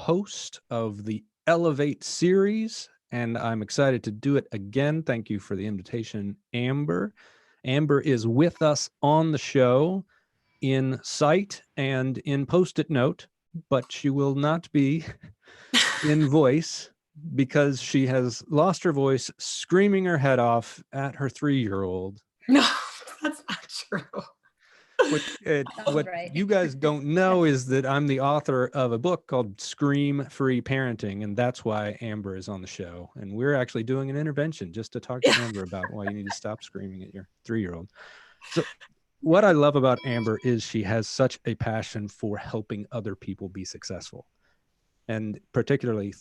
host of the Elevate series, and I'm excited to do it again. Thank you for the invitation, Amber. Amber is with us on the show in sight and in Post-it note, but she will not be in voice because she has lost her voice screaming her head off at her 3-year-old. No, that's not true. What you guys don't know is that I'm the author of a book called Scream Free Parenting, and that's why Amber is on the show. And we're actually doing an intervention just to talk to Amber about why you need to stop screaming at your 3-year-old. So what I love about Amber is she has such a passion for helping other people be successful, and particularly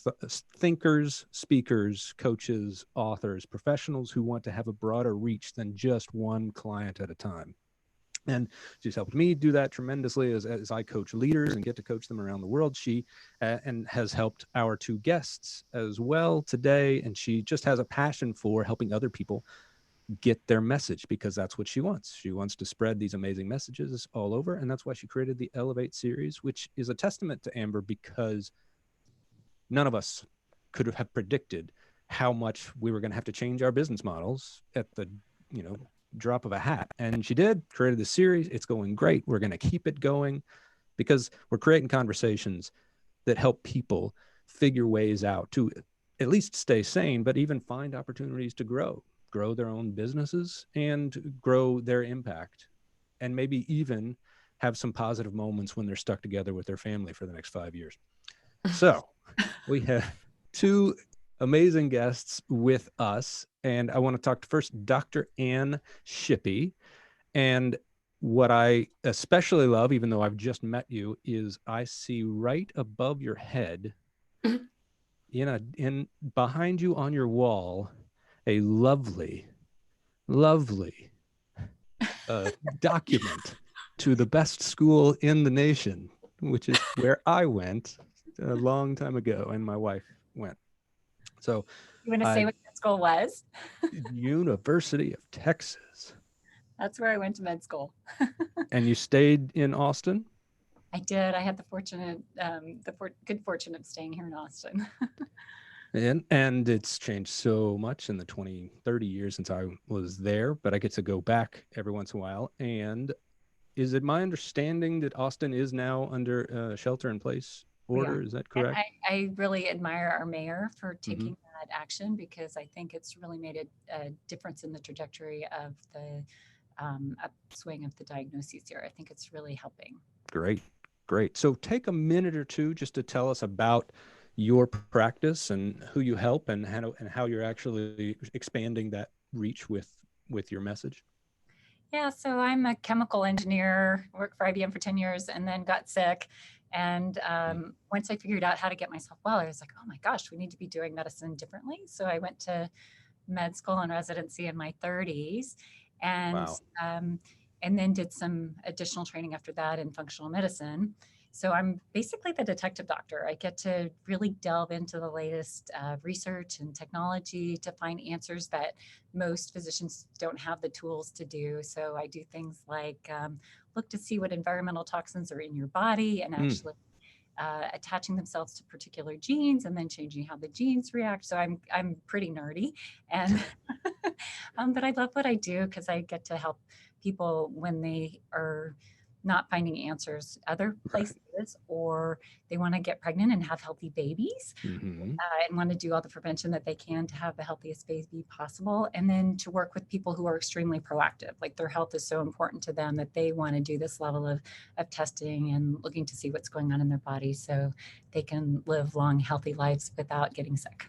thinkers, speakers, coaches, authors, professionals who want to have a broader reach than just one client at a time. And she's helped me do that tremendously as I coach leaders and get to coach them around the world. She and has helped our 2 guests as well today. And she just has a passion for helping other people get their message, because that's what she wants. She wants to spread these amazing messages all over. And that's why she created the Elevate series, which is a testament to Amber, because none of us could have predicted how much we were going to have to change our business models at the, drop of a hat. And she did, created the series. It's going great. We're going to keep it going because we're creating conversations that help people figure ways out to at least stay sane, but even find opportunities to grow their own businesses and grow their impact, and maybe even have some positive moments when they're stuck together with their family for the next 5 years. So we have 2 amazing guests with us, and I want to talk to first Dr. Ann Shippy. And what I especially love, even though I've just met you, is I see right above your head, in behind you on your wall, a lovely document to the best school in the nation, which is where I went a long time ago, and my wife went. So you want to say what that school was? University of Texas. That's where I went to med school. And you stayed in Austin? I did. I had the good fortune of staying here in Austin. And it's changed so much in the 20, 30 years since I was there, but I get to go back every once in a while. And is it my understanding that Austin is now under a shelter-in-place order? Is that correct? I really admire our mayor for taking that action, because I think it's really made a difference in the trajectory of the upswing of the diagnoses here. I think it's really helping. Great. So take a minute or two just to tell us about your practice and who you help and how you're actually expanding that reach with your message. Yeah, so I'm a chemical engineer, worked for IBM for 10 years, and then got sick. And once I figured out how to get myself well, I was like, oh my gosh, we need to be doing medicine differently. So I went to med school and residency in my 30s, and wow. And then did some additional training after that in functional medicine. So I'm basically the detective doctor. I get to really delve into the latest research and technology to find answers that most physicians don't have the tools to do. So I do things like look to see what environmental toxins are in your body and actually attaching themselves to particular genes and then changing how the genes react. So I'm pretty nerdy, and but I love what I do because I get to help people when they are not finding answers other places, right, or they want to get pregnant and have healthy babies, and want to do all the prevention that they can to have the healthiest baby possible. And then to work with people who are extremely proactive, like their health is so important to them that they want to do this level of testing and looking to see what's going on in their body so they can live long, healthy lives without getting sick.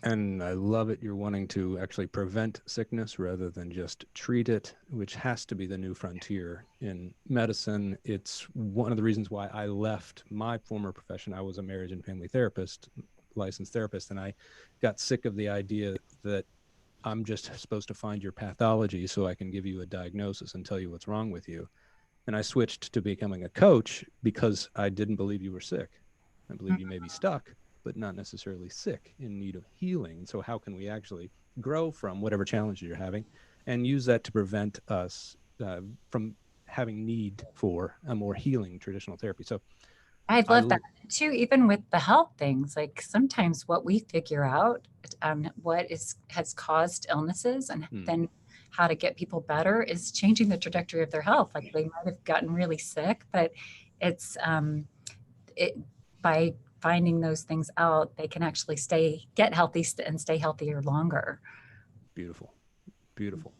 And I love it. You're wanting to actually prevent sickness rather than just treat it, which has to be the new frontier in medicine. It's one of the reasons why I left my former profession. I was a marriage and family therapist, licensed therapist, and I got sick of the idea that I'm just supposed to find your pathology so I can give you a diagnosis and tell you what's wrong with you. And I switched to becoming a coach because I didn't believe you were sick. I believe you may be stuck, but not necessarily sick, in need of healing. So how can we actually grow from whatever challenges you're having and use that to prevent us from having need for a more healing traditional therapy? So I I love that too, even with the health things. Like sometimes what we figure out, has caused illnesses and then how to get people better is changing the trajectory of their health. Like they might have gotten really sick, but it's it by finding those things out, they can actually get healthy and stay healthier longer. Beautiful. Beautiful.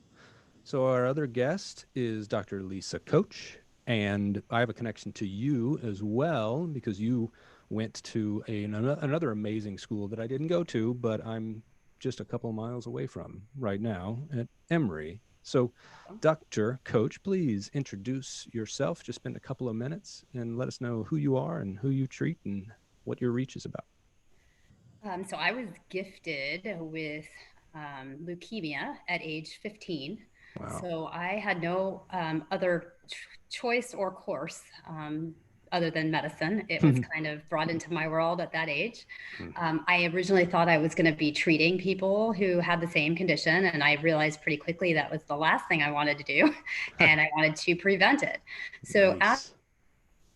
So our other guest is Dr. Lisa Koche, and I have a connection to you as well because you went to another amazing school that I didn't go to, but I'm just a couple miles away from right now at Emory. So Dr. Koche, please introduce yourself. Just spend a couple of minutes and let us know who you are and who you treat and what your reach is about. So I was gifted with leukemia at age 15. Wow. So I had no other choice or course other than medicine. It was kind of brought into my world at that age. I originally thought I was going to be treating people who had the same condition. And I realized pretty quickly that was the last thing I wanted to do. And I wanted to prevent it. So Nice.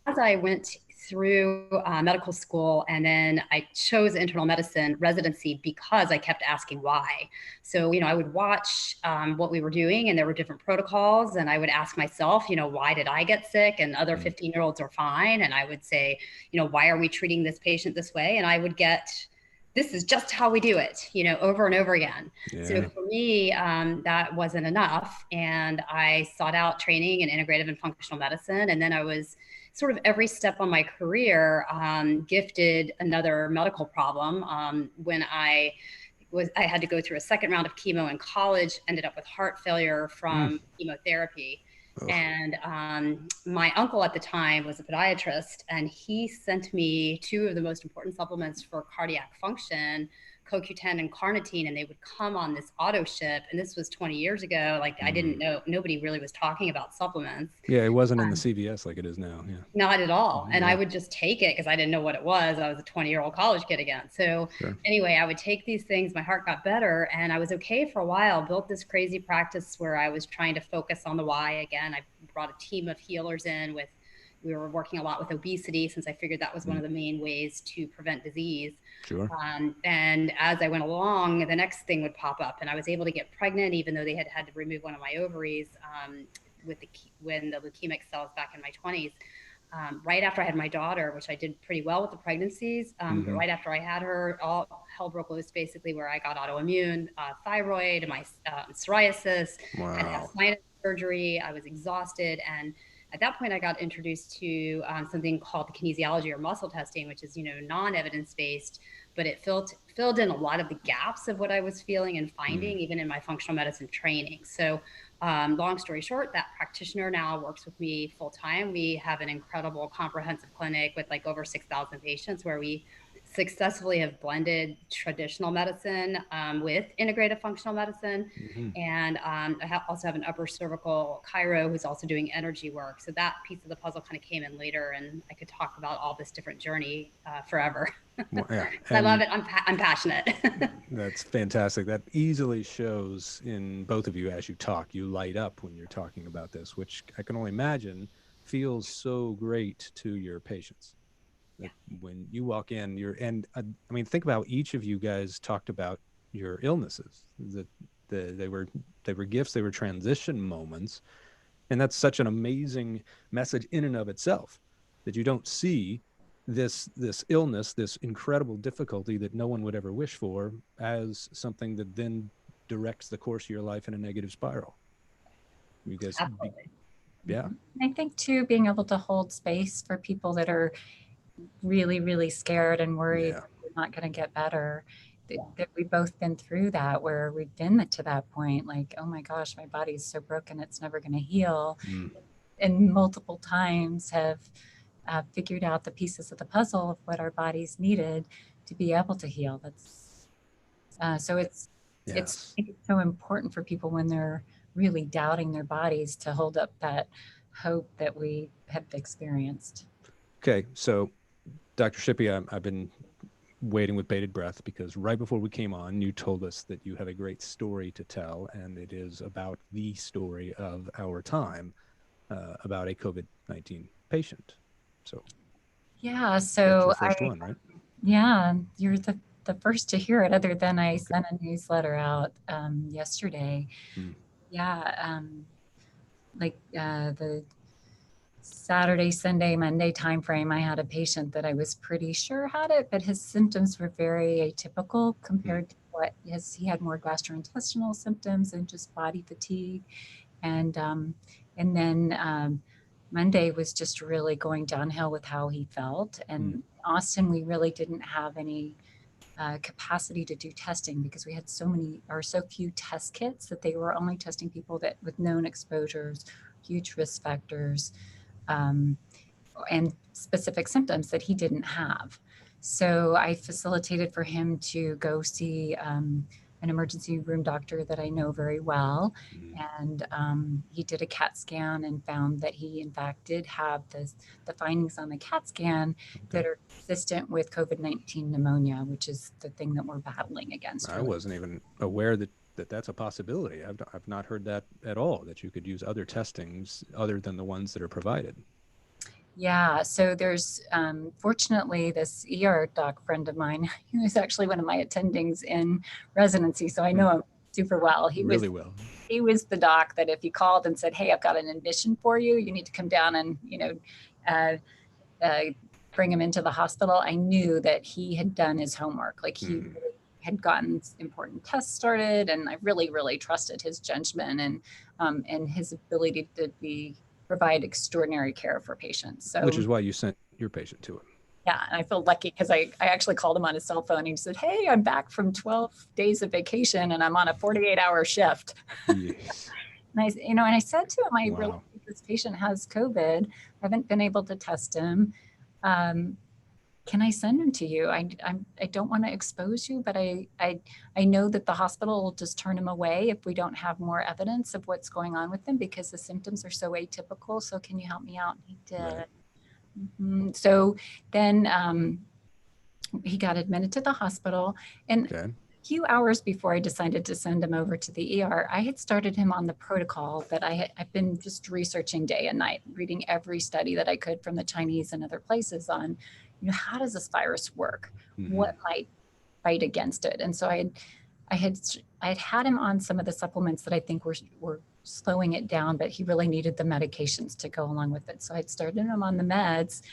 as I went through medical school, and then I chose internal medicine residency because I kept asking why. So, I would watch what we were doing, and there were different protocols, and I would ask myself, why did I get sick and other 15-year-olds are fine? And I would say, why are we treating this patient this way? And I would get, this is just how we do it, over and over again. Yeah. So for me, that wasn't enough. And I sought out training in integrative and functional medicine. And then I was sort of every step on my career gifted another medical problem. When I had to go through a second round of chemo in college, ended up with heart failure from chemotherapy. Oh. And my uncle at the time was a podiatrist, and he sent me two of the most important supplements for cardiac function, CoQ10 and carnitine, and they would come on this auto ship. And this was 20 years ago. Like I didn't know, nobody really was talking about supplements. Yeah, it wasn't in the CVS like it is now. Yeah. Not at all. And I would just take it because I didn't know what it was. I was a 20-year-old college kid again. So anyway, I would take these things. My heart got better and I was okay for a while, built this crazy practice where I was trying to focus on the why again. I brought a team of healers in we were working a lot with obesity since I figured that was one of the main ways to prevent disease. Sure. And as I went along, the next thing would pop up and I was able to get pregnant, even though they had to remove one of my ovaries when the leukemic cells back in my 20s. Right after I had my daughter, which I did pretty well with the pregnancies, but right after I had her, all hell broke loose basically where I got autoimmune, thyroid, my psoriasis, Wow. had to have sinus surgery. I was exhausted. And at that point, I got introduced to something called the kinesiology or muscle testing, which is, non-evidence-based, but it filled in a lot of the gaps of what I was feeling and finding, even in my functional medicine training. So long story short, that practitioner now works with me full time. We have an incredible comprehensive clinic with like over 6,000 patients where we successfully have blended traditional medicine with integrative functional medicine. And I also have an upper cervical chiro who's also doing energy work. So that piece of the puzzle kind of came in later, and I could talk about all this different journey forever. Well, yeah. I love it. I'm passionate. That's fantastic. That easily shows in both of you as you talk. You light up when you're talking about this, which I can only imagine feels so great to your patients. That when you walk in, I mean, think about each of you guys talked about your illnesses. That they were gifts, they were transition moments, and that's such an amazing message in and of itself. That you don't see this illness, this incredible difficulty that no one would ever wish for, as something that then directs the course of your life in a negative spiral. You guys, yeah. I think too, being able to hold space for people that are really, really scared and worried that they're not going to get better. That we've both been through that, where we've been to that point, like, oh my gosh, my body's so broken, it's never going to heal. And multiple times have figured out the pieces of the puzzle of what our bodies needed to be able to heal. That's so it's so important for people when they're really doubting their bodies to hold up that hope that we have experienced. Okay, so Dr. Shippy, I've been waiting with bated breath because right before we came on, you told us that you have a great story to tell, and it is about the story of our time, about a COVID-19 patient. So Yeah, That's so your first one, right? yeah, you're the first to hear it, other than I sent a newsletter out yesterday. Hmm. Yeah, the Saturday, Sunday, Monday timeframe, I had a patient that I was pretty sure had it, but his symptoms were very atypical compared to what he had more gastrointestinal symptoms and just body fatigue. And then Monday was just really going downhill with how he felt. And in Austin, we really didn't have any capacity to do testing because we had so few test kits that they were only testing people that with known exposures, huge risk factors, and specific symptoms that he didn't have. So I facilitated for him to go see an emergency room doctor that I know very well. And he did a CAT scan and found that he, in fact, did have the findings on the CAT scan that are consistent with COVID-19 pneumonia, which is the thing that we're battling against. I wasn't even aware that that's a possibility. I've not heard that at all, that you could use other testings other than the ones that are provided. Yeah, so there's fortunately this ER doc friend of mine, he was actually one of my attendings in residency, so I know him super well. He was the doc that if you called and said, "Hey, I've got an admission for you, you need to come down and bring him into the hospital," I knew that he had done his homework. Like he really had gotten important tests started, and I really, really trusted his judgment and his ability to provide extraordinary care for patients. So, which is why you sent your patient to him. Yeah, and I feel lucky because I actually called him on his cell phone and he said, "Hey, I'm back from 12 days of vacation and I'm on a 48-hour shift." Yes. And I said to him, "I really think this patient has COVID. I haven't been able to test him. Can I send him to you? I don't want to expose you, but I know that the hospital will just turn him away if we don't have more evidence of what's going on with him because the symptoms are so atypical. So can you help me out?" And he did. Right. So then he got admitted to the hospital, and a few hours before I decided to send him over to the ER, I had started him on the protocol that I've been just researching day and night, reading every study that I could from the Chinese and other places on, how does this virus work? What might fight against it? And so I had him on some of the supplements that I think were slowing it down, but he really needed the medications to go along with it. So I'd started him on the meds.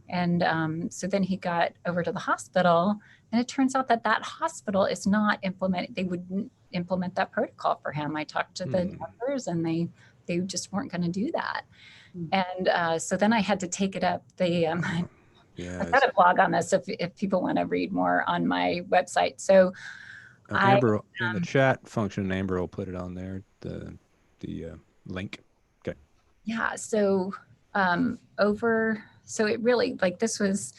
And so then he got over to the hospital, and it turns out that hospital is not they wouldn't implement that protocol for him. I talked to the doctors, and they just weren't going to do that. And so then I had to take it up. I've got a blog on this if people want to read more on my website. So Amber, in the chat function, Amber will put it on there, the link. Okay. Yeah. So so it really, this was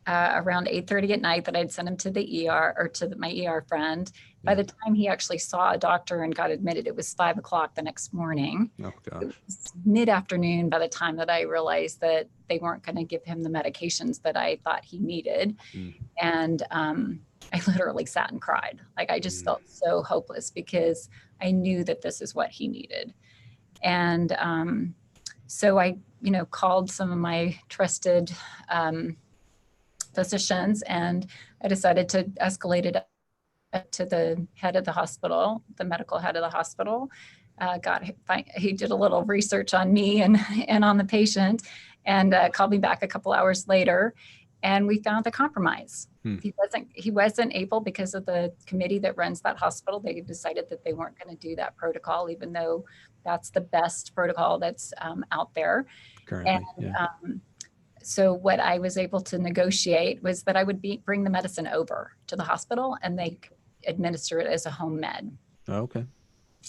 around 8:30 at night that I'd sent him to the ER or to my ER friend. By the time he actually saw a doctor and got admitted, it was 5 o'clock the next morning. Oh gosh. It was mid-afternoon by the time that I realized that they weren't going to give him the medications that I thought he needed. And I literally sat and cried. I just felt so hopeless because I knew that this is what he needed. And so I, called some of my trusted physicians, and I decided to escalate it to the head of the hospital, the medical head of the hospital. He did a little research on me and on the patient, and called me back a couple hours later, and we found the compromise. He wasn't able, because of the committee that runs that hospital, they decided that they weren't going to do that protocol, even though that's the best protocol that's out there currently. And, so what I was able to negotiate was that I would bring the medicine over to the hospital, and they could administer it as a home med. Oh, okay.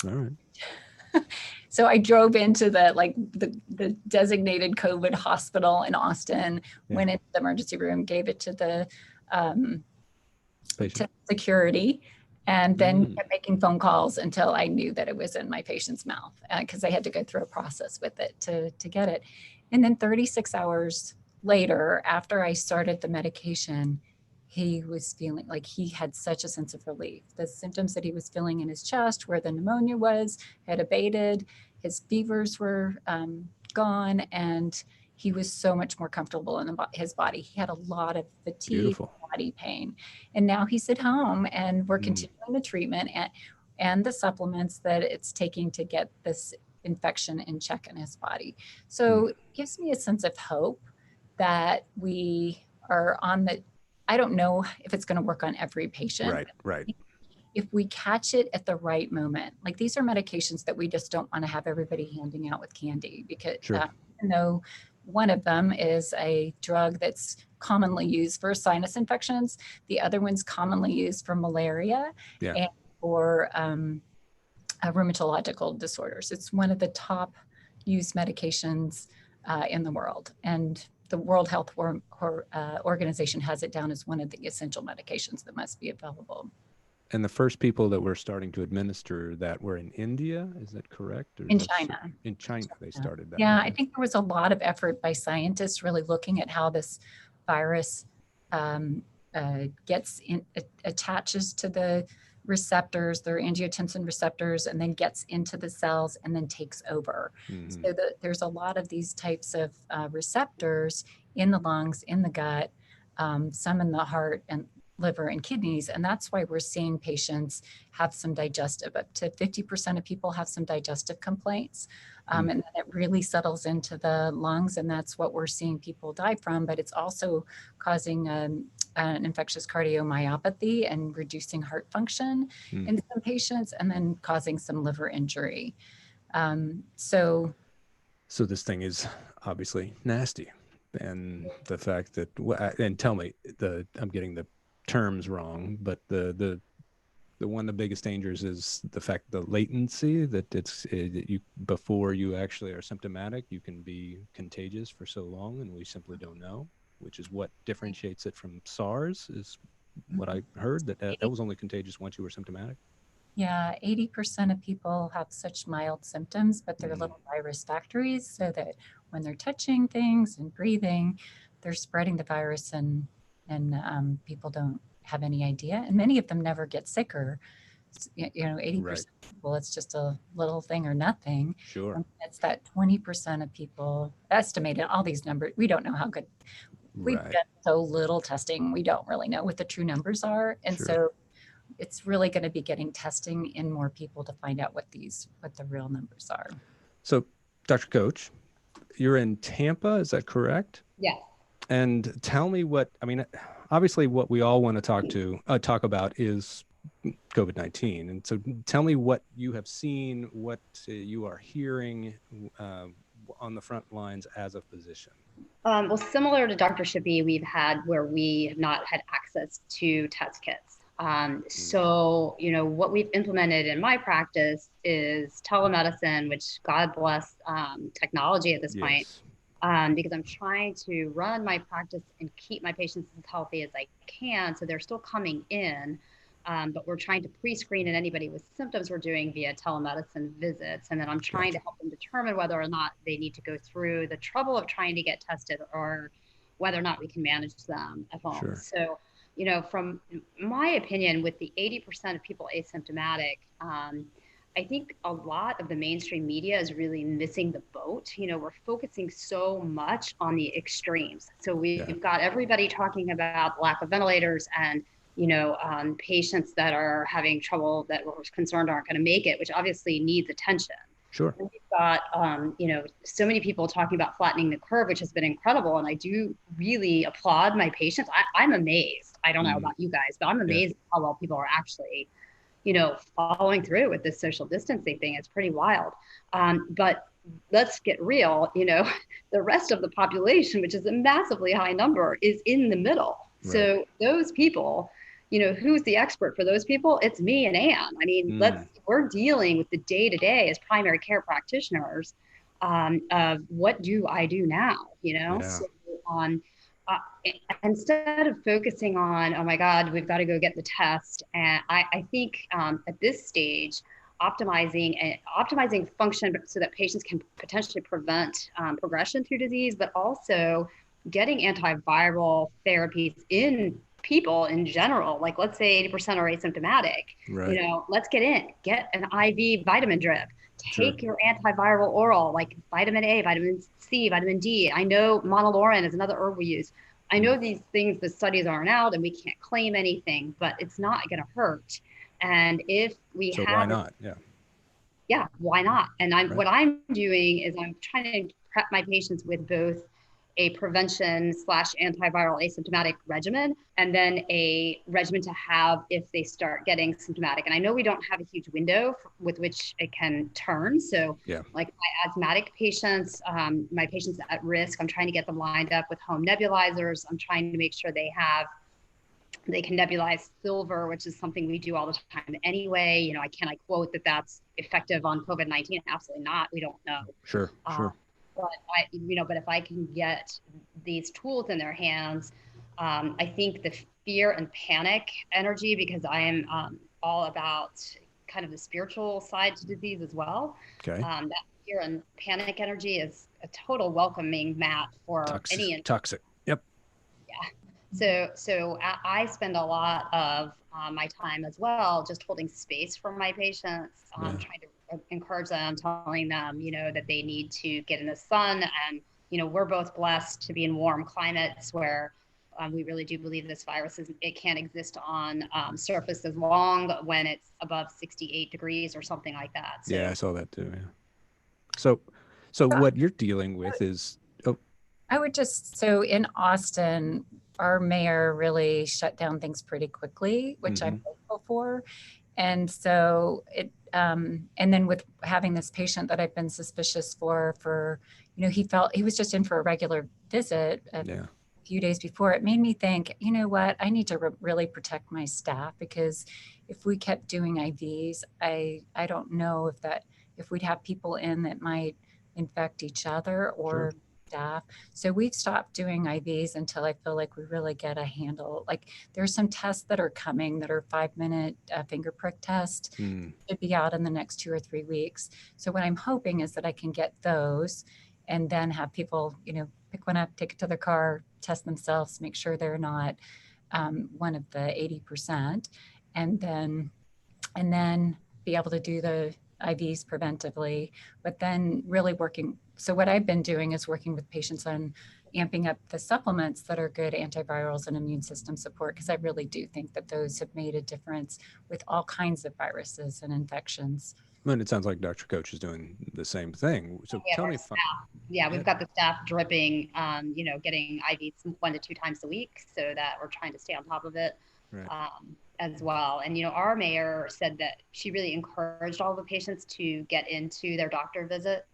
All right. So I drove into the designated COVID hospital in Austin, went into the emergency room, gave it to the to security, and then kept making phone calls until I knew that it was in my patient's mouth, because I had to go through a process with it to get it. And then 36 hours later, after I started the medication, he was feeling like he had such a sense of relief. The symptoms that he was feeling in his chest, where the pneumonia was, had abated. His fevers were gone, and he was so much more comfortable in his body. He had a lot of fatigue, Beautiful. body pain. And now he's at home, and we're Mm. continuing the treatment and the supplements that it's taking to get this infection in check in his body. So it gives me a sense of hope that we are on the, I don't know if it's going to work on every patient. Right, right. If we catch it at the right moment, like these are medications that we just don't want to have everybody handing out with candy, because Sure. even though one of them is a drug that's commonly used for sinus infections, the other one's commonly used for malaria Yeah. and for rheumatological disorders. It's one of the top used medications in the world. And the World Health Organization has it down as one of the essential medications that must be available. And the first people that were starting to administer that were in India, is that correct? Or In is that China. In China, they started that. Yeah, Okay. I think there was a lot of effort by scientists really looking at how this virus attaches to the receptors, their angiotensin receptors, and then gets into the cells and then takes over. Mhm. So there's a lot of these types of receptors in the lungs, in the gut, some in the heart and liver and kidneys. And that's why we're seeing patients have some digestive, up to 50% of people have some digestive complaints. And then it really settles into the lungs, and that's what we're seeing people die from. But it's also causing an infectious cardiomyopathy and reducing heart function in some patients, and then causing some liver injury. So this thing is obviously nasty. And the fact that, and tell me, I'm getting the terms wrong, but the one of the biggest dangers is the fact, the latency, that you, before you actually are symptomatic, you can be contagious for so long, and we simply don't know, which is what differentiates it from SARS, is what I heard, that was only contagious once you were symptomatic. yeah, 80% of people have such mild symptoms, but they're little virus factories, so that when they're touching things and breathing, they're spreading the virus, and people don't have any idea. And many of them never get sicker. 80% Right. of people, it's just a little thing or nothing. Sure. And it's that 20% of people, estimated all these numbers, we don't know how good, we've Right. done so little testing, we don't really know what the true numbers are. And Sure. so it's really going to be getting testing in more people to find out what the real numbers are. So, Dr. Koche, you're in Tampa, is that correct? Yes. And tell me obviously what we all want to talk about is COVID-19. And so tell me what you have seen, what you are hearing on the front lines as a physician. Well, similar to Dr. Shippy, we've had where we have not had access to test kits. So, what we've implemented in my practice is telemedicine, which God bless technology at this point. Because I'm trying to run my practice and keep my patients as healthy as I can. So they're still coming in, but we're trying to pre-screen, and anybody with symptoms we're doing via telemedicine visits. And then I'm trying to help them determine whether or not they need to go through the trouble of trying to get tested, or whether or not we can manage them at home. Sure. So, from my opinion, with the 80% of people asymptomatic, I think a lot of the mainstream media is really missing the boat. We're focusing so much on the extremes. So we've got everybody talking about lack of ventilators and, patients that are having trouble, that we're concerned aren't going to make it, which obviously needs attention. Sure. And we've got, so many people talking about flattening the curve, which has been incredible. And I do really applaud my patients. I'm amazed. I don't know about you guys, but I'm amazed at how well people are actually following through with this social distancing thing. It's pretty wild. But let's get real, the rest of the population, which is a massively high number, is in the middle. Right. So those people, who's the expert for those people? It's me and Ann. I mean, we're dealing with the day-to-day as primary care practitioners of what do I do now, So, instead of focusing on, oh my God, we've got to go get the test. And I think at this stage, optimizing function so that patients can potentially prevent progression through disease, but also getting antiviral therapies in people in general, like let's say 80% are asymptomatic, Right. you know, let's get an IV vitamin drip, take Sure. your antiviral oral, like vitamin A, vitamin C, vitamin D. I know monolaurin is another herb we use. I know these things, the studies aren't out and we can't claim anything, but it's not going to hurt. And if we So have, why not? yeah, why not? And Right. what I'm doing is I'm trying to prep my patients with both a prevention / antiviral asymptomatic regimen, and then a regimen to have if they start getting symptomatic. And I know we don't have a huge window with which it can turn. So Yeah. like my asthmatic patients, my patients at risk, I'm trying to get them lined up with home nebulizers. I'm trying to make sure they can nebulize silver, which is something we do all the time anyway. You know, I quote that that's effective on COVID-19? Absolutely not. We don't know. Sure. But if I can get these tools in their hands, I think the fear and panic energy, because I am all about kind of the spiritual side to disease as well. Okay. That fear and panic energy is a total welcoming mat for any toxic. Yep. Yeah. So I spend a lot of my time as well just holding space for my patients, trying to encourage them, telling them, you know, that they need to get in the sun. And, you know, we're both blessed to be in warm climates where we really do believe this virus it can't exist on surface as long when it's above 68 degrees or something like that. So, Yeah, I saw that too. Yeah. So what you're dealing with is, I would so in Austin, our mayor really shut down things pretty quickly, which I'm grateful for. And so and then with having this patient that I've been suspicious for, you know, he was just in for a regular visit a few days before. It made me think, you know what, I need to really protect my staff, because if we kept doing IVs, I don't know if we'd have people in that might infect each other or staff. So we've stopped doing IVs until I feel like we really get a handle. Like there's some tests that are coming that are 5-minute finger prick tests. Should be out in the next 2 or 3 weeks. So what I'm hoping is that I can get those and then have people, you know, pick one up, take it to their car, test themselves, make sure they're not one of the 80%, and then be able to do the IVs preventively, but then really working. So what I've been doing is working with patients on amping up the supplements that are good antivirals and immune system support, because I really do think that those have made a difference with all kinds of viruses and infections. And it sounds like Dr. Koche is doing the same thing. So tell me, we've got the staff dripping, you know, getting IVs 1 to 2 times a week, so that we're trying to stay on top of it. As well. And, you know, our mayor said that she really encouraged all the patients to get into their doctor visits.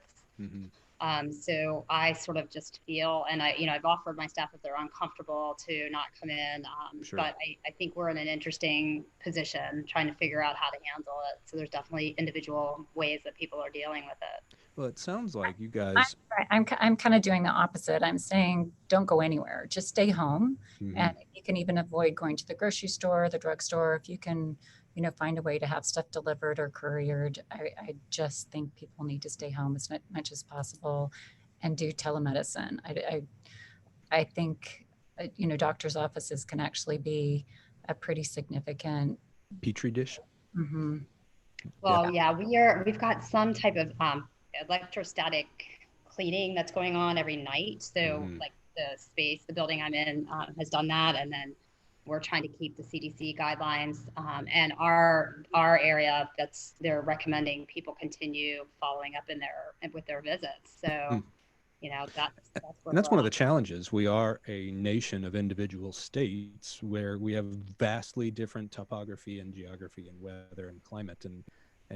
So I sort of just feel, and I've offered my staff if they're uncomfortable to not come in. But I think we're in an interesting position trying to figure out how to handle it. So there's definitely individual ways that people are dealing with it. Well, it sounds like you guys. I'm kind of doing the opposite. I'm saying don't go anywhere. Just stay home. And if you can even avoid going to the grocery store, the drugstore, if you can, you know, find a way to have stuff delivered or couriered. I just think people need to stay home as much as possible and do telemedicine. I think, you know, doctors' offices can actually be a pretty significant petri dish. Well, we've got some type of electrostatic cleaning that's going on every night. So like the building I'm in has done that. And then we're trying to keep the CDC guidelines and our area they're recommending people continue following up with their visits. So, you know, that's one of the challenges. We are a nation of individual states where we have vastly different topography and geography and weather and climate, and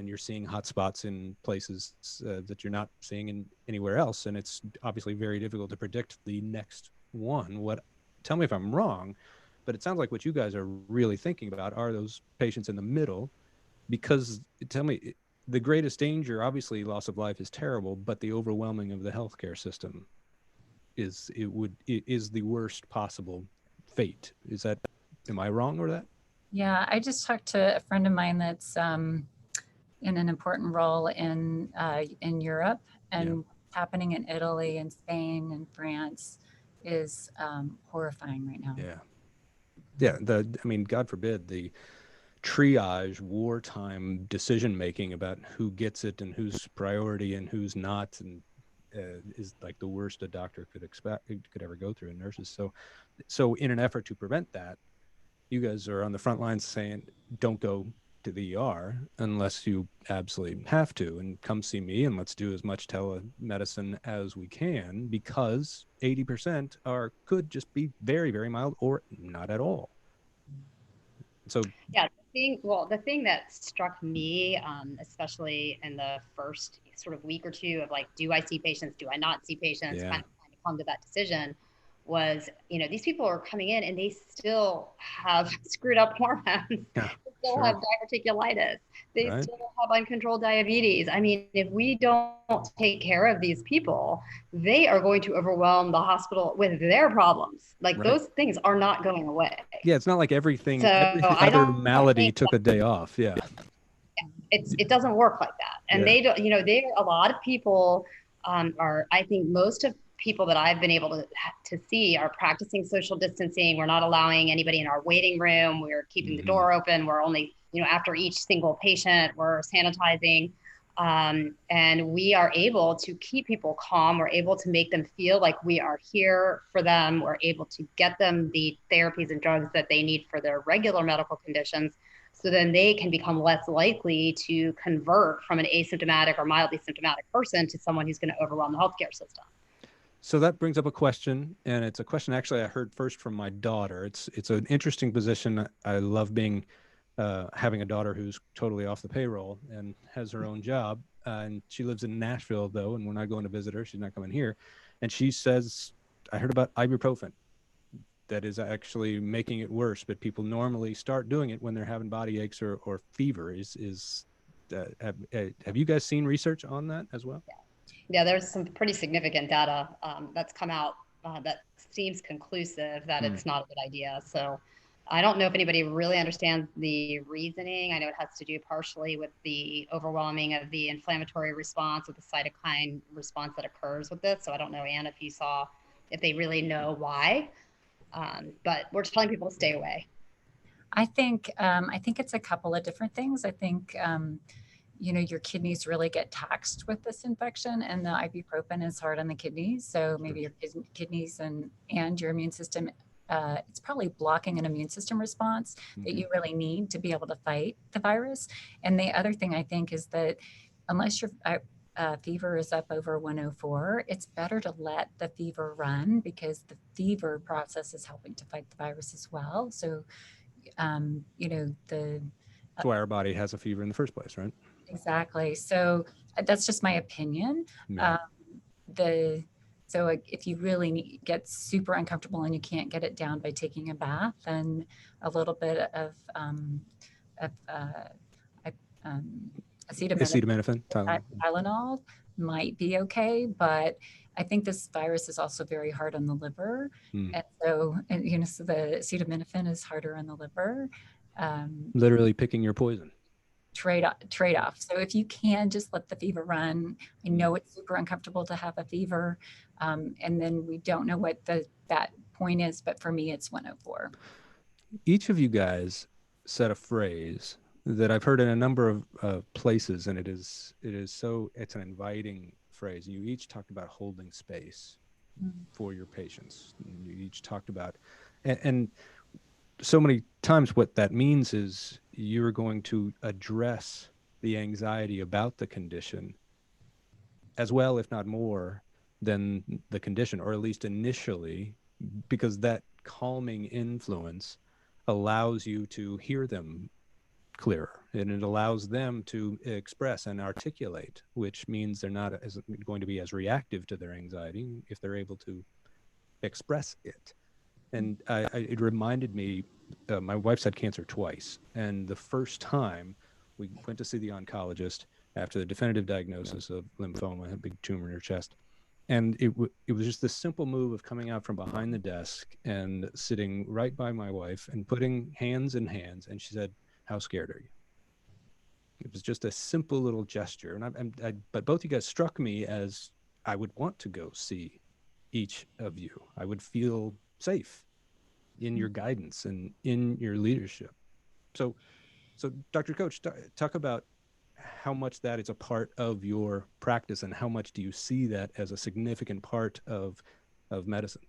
you're seeing hotspots in places that you're not seeing anywhere else. And it's obviously very difficult to predict the next one. Tell me if I'm wrong, but it sounds like what you guys are really thinking about are those patients in the middle, because tell me, the greatest danger, obviously loss of life is terrible, but the overwhelming of the healthcare system is the worst possible fate. Am I wrong or that? Yeah, I just talked to a friend of mine that's in an important role in Europe, and happening in Italy and Spain and France is horrifying right now. Yeah, I mean, God forbid the triage wartime decision making about who gets it and who's priority and who's not, and is like the worst a doctor could ever go through, and nurses. So in an effort to prevent that, you guys are on the front lines saying, don't go to the ER unless you absolutely have to, and come see me, and let's do as much telemedicine as we can, because 80% could just be very, very mild or not at all. So Yeah, the thing that struck me, especially in the first sort of week or two of like, do I see patients? Do I not see patients? Yeah. Kind of come to that decision was, these people are coming in and they still have screwed up hormones. Yeah, They still sure. have diverticulitis. They Right. still have uncontrolled diabetes. I mean, if we don't take care of these people, they are going to overwhelm the hospital with their problems. Like Right. those things are not going away. Yeah, it's not like every So I other don't malady think took a day off. Yeah. it doesn't work like that. And Yeah. they don't, a lot of people I think most of people that I've been able to see are practicing social distancing. We're not allowing anybody in our waiting room. We're keeping the door open. We're only, after each single patient, we're sanitizing. And we are able to keep people calm. We're able to make them feel like we are here for them. We're able to get them the therapies and drugs that they need for their regular medical conditions. So then they can become less likely to convert from an asymptomatic or mildly symptomatic person to someone who's going to overwhelm the healthcare system. So that brings up a question, and it's a question actually I heard first from my daughter. It's an interesting position. I love having a daughter who's totally off the payroll and has her own job. And she lives in Nashville, though, and when I go in to visit her, she's not coming here. And she says, I heard about ibuprofen. That is actually making it worse, but people normally start doing it when they're having body aches or fever. Have you guys seen research on that as well? Yeah, there's some pretty significant data that's come out that seems conclusive that it's not a good idea. So I don't know if anybody really understands the reasoning. I know it has to do partially with the overwhelming of the inflammatory response, with the cytokine response that occurs with this. So I don't know, Anne, if they really know why. But we're telling people to stay away. I think it's a couple of different things. I think your kidneys really get taxed with this infection, and the ibuprofen is hard on the kidneys. So maybe your kidneys and your immune system, it's probably blocking an immune system response that you really need to be able to fight the virus. And the other thing I think is that unless your fever is up over 104, it's better to let the fever run, because the fever process is helping to fight the virus as well. So, That's why our body has a fever in the first place, right? Exactly. So that's just my opinion. Yeah. So if you really get super uncomfortable and you can't get it down by taking a bath, then a little bit of Acetaminophen, Tylenol might be okay, but I think this virus is also very hard on the liver, and so the acetaminophen is harder on the liver. Literally picking your poison. Trade-off. So if you can just let the fever run, I know it's super uncomfortable to have a fever, and then we don't know what that point is, but for me, it's 104. Each of you guys said a phrase that I've heard in a number of places, and it's an inviting phrase. You each talked about holding space for your patients. You each talked about, and so many times what that means is you're going to address the anxiety about the condition as well, if not more, than the condition, or at least initially, because that calming influence allows you to hear them clearer, and it allows them to express and articulate, which means they're not going to be as reactive to their anxiety if they're able to express it. And it reminded me, my wife's had cancer twice. And the first time we went to see the oncologist after the definitive diagnosis of lymphoma, a big tumor in her chest. And it was just this simple move of coming out from behind the desk and sitting right by my wife and putting hands in hands. And she said, "How scared are you?" It was just a simple little gesture. And but both you guys struck me as I would want to go see each of you. I would feel safe in your guidance and in your leadership. So Dr. Koche, talk about how much that is a part of your practice, and how much do you see that as a significant part of medicine?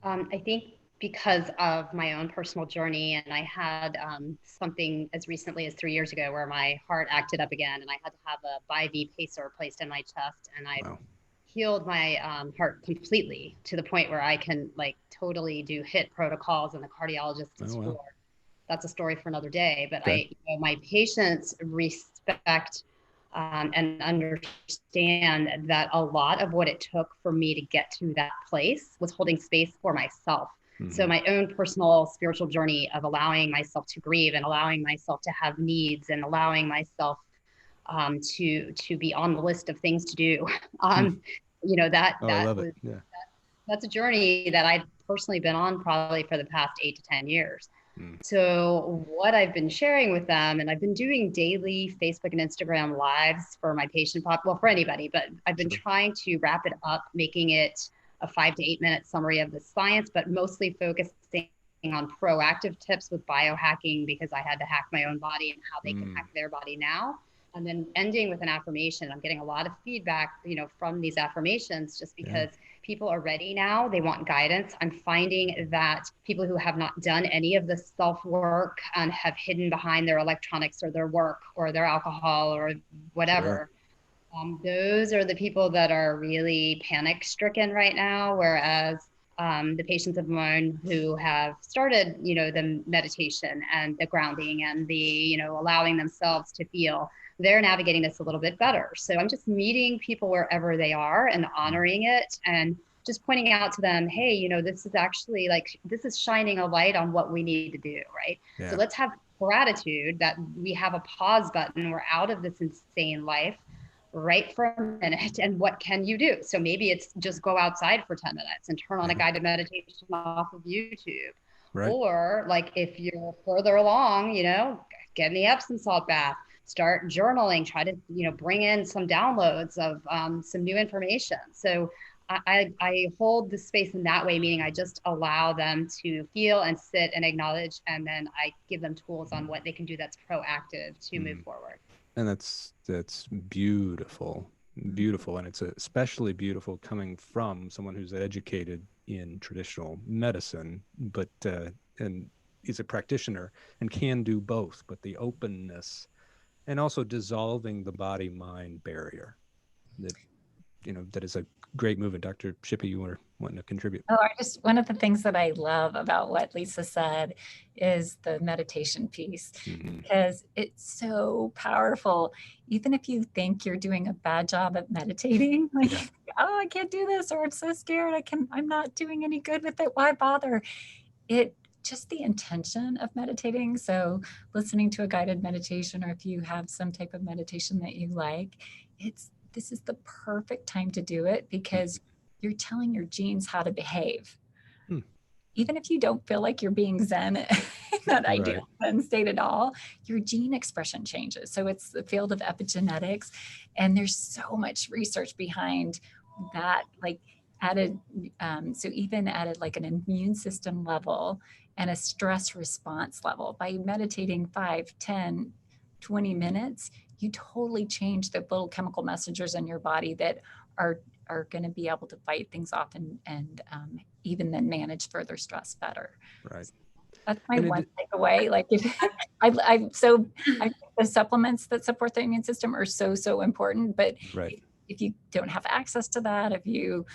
I think because of my own personal journey, and I had something as recently as 3 years ago where my heart acted up again, and I had to have a BiV pacer placed in my chest, and I Wow. healed my heart completely to the point where I can like totally do HIT protocols, and the cardiologist is Oh, wow. floored. That's a story for another day. But Okay. my patients respect and understand that a lot of what it took for me to get to that place was holding space for myself. Mm-hmm. So my own personal spiritual journey of allowing myself to grieve, and allowing myself to have needs, and allowing myself to be on the list of things to do. That I love was it. Yeah. that's a journey that I've personally been on probably for the past 8 to 10 years. Mm. So what I've been sharing with them, and I've been doing daily Facebook and Instagram lives for my patient for anybody, but I've been trying to wrap it up, making it a 5 to 8 minute summary of the science, but mostly focusing on proactive tips with biohacking, because I had to hack my own body and how they can hack their body now. And then ending with an affirmation. I'm getting a lot of feedback, from these affirmations, just because people are ready now. They want guidance. I'm finding that people who have not done any of the self-work and have hidden behind their electronics or their work or their alcohol or whatever, those are the people that are really panic stricken right now. Whereas the patients of mine who have started, the meditation and the grounding and the, allowing themselves to feel, they're navigating this a little bit better. So I'm just meeting people wherever they are and honoring it, and just pointing out to them, hey, this is actually this is shining a light on what we need to do, right? Yeah. So let's have gratitude that we have a pause button. We're out of this insane life right for a minute. And what can you do? So maybe it's just go outside for 10 minutes and turn on a guided meditation off of YouTube. Right. Or if you're further along, get in the Epsom salt bath, start journaling, try to, bring in some downloads of some new information. So I hold the space in that way, meaning I just allow them to feel and sit and acknowledge, and then I give them tools on what they can do that's proactive to move forward. And that's beautiful, and it's especially beautiful coming from someone who's educated in traditional medicine, but and is a practitioner and can do both. But the openness, and also dissolving the body-mind barrier, that is a great movement. Dr. Shippy, you were wanting to contribute. One of the things that I love about what Lisa said is the meditation piece, because it's so powerful. Even if you think you're doing a bad job at meditating, oh, I can't do this, or I'm so scared, I'm not doing any good with it. Why bother? Just the intention of meditating. So listening to a guided meditation, or if you have some type of meditation that you like, this is the perfect time to do it, because you're telling your genes how to behave. Even if you don't feel like you're being Zen in that ideal Zen state at all, your gene expression changes. So it's the field of epigenetics. And there's so much research behind that, so even added like an immune system level and a stress response level. By meditating 5, 10, 20 minutes, you totally change the little chemical messengers in your body that are going to be able to fight things off and even then manage further stress better. Right. That's my one takeaway. The supplements that support the immune system are so important. But if you don't have access to that, if you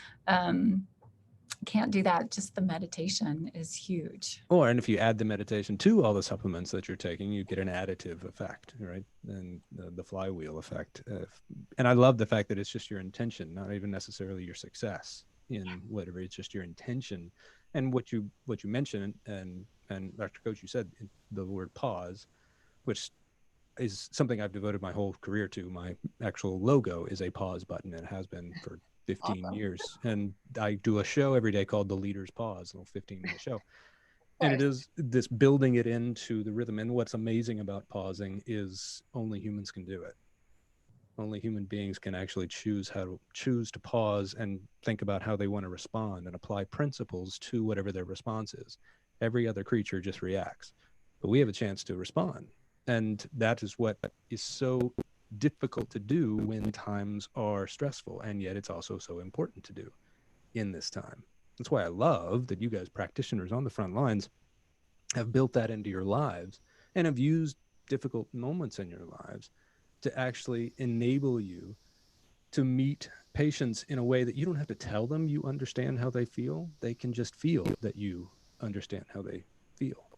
can't do that, just the meditation is huge. And if you add the meditation to all the supplements that you're taking, you get an additive effect, right? And the flywheel effect. And I love the fact that it's just your intention, not even necessarily your success in whatever. It's just your intention. And what you mentioned, and Dr. Koche, you said the word pause, which is something I've devoted my whole career to. My actual logo is a pause button, and it has been for 15 years. And I do a show every day called The Leader's Pause, a little 15-minute show. And it is this building it into the rhythm. And what's amazing about pausing is only humans can do it. Only human beings can actually choose to pause and think about how they want to respond and apply principles to whatever their response is. Every other creature just reacts, but we have a chance to respond. And that is what is so difficult to do when times are stressful. And yet it's also so important to do in this time. That's why I love that you guys, practitioners on the front lines, have built that into your lives and have used difficult moments in your lives to actually enable you to meet patients in a way that you don't have to tell them you understand how they feel. They can just feel that you understand how they feel.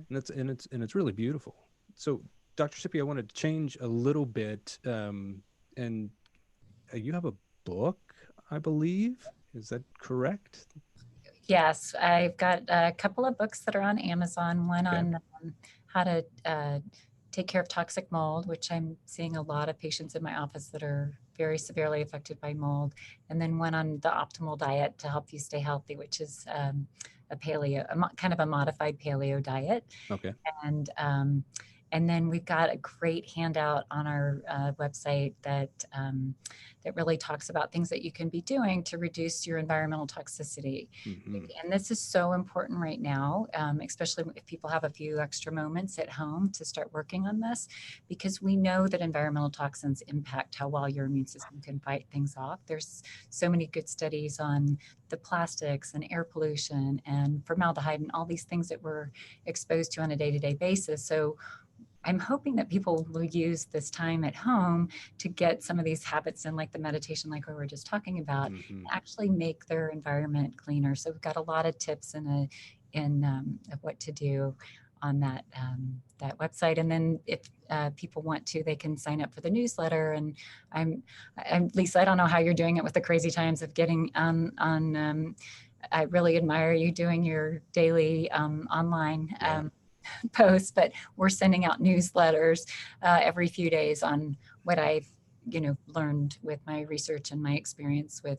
And it's really beautiful. So Dr. Shippy, I wanted to change a little bit. And you have a book, I believe. Is that correct? Yes, I've got a couple of books that are on Amazon, one on how to take care of toxic mold, which I'm seeing a lot of patients in my office that are very severely affected by mold, and then one on the optimal diet to help you stay healthy, which is a paleo, kind of a modified paleo diet. Okay. And then we've got a great handout on our website that that really talks about things that you can be doing to reduce your environmental toxicity. Mm-hmm. And this is so important right now, especially if people have a few extra moments at home to start working on this, because we know that environmental toxins impact how well your immune system can fight things off. There's so many good studies on the plastics and air pollution and formaldehyde and all these things that we're exposed to on a day-to-day basis. So I'm hoping that people will use this time at home to get some of these habits in, like the meditation, like we were just talking about, Mm-hmm. actually make their environment cleaner. So we've got a lot of tips of what to do on that website. And then if people want to, they can sign up for the newsletter. And I'm Lisa, I don't know how you're doing it with the crazy times of getting on. I really admire you doing your daily online posts, but we're sending out newsletters every few days on what I've learned with my research and my experience with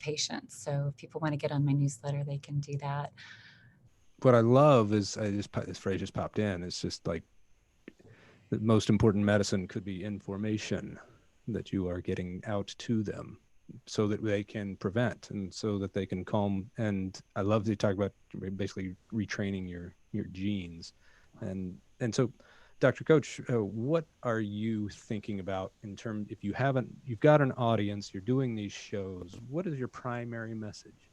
patients. So if people want to get on my newsletter, they can do that. What I love is this phrase just popped in. It's just like the most important medicine could be information that you are getting out to them, so that they can prevent and so that they can calm. And I love to talk about basically retraining your genes. And so, Dr. Koche, what are you thinking about in terms, if you've got an audience, you're doing these shows, what is your primary message?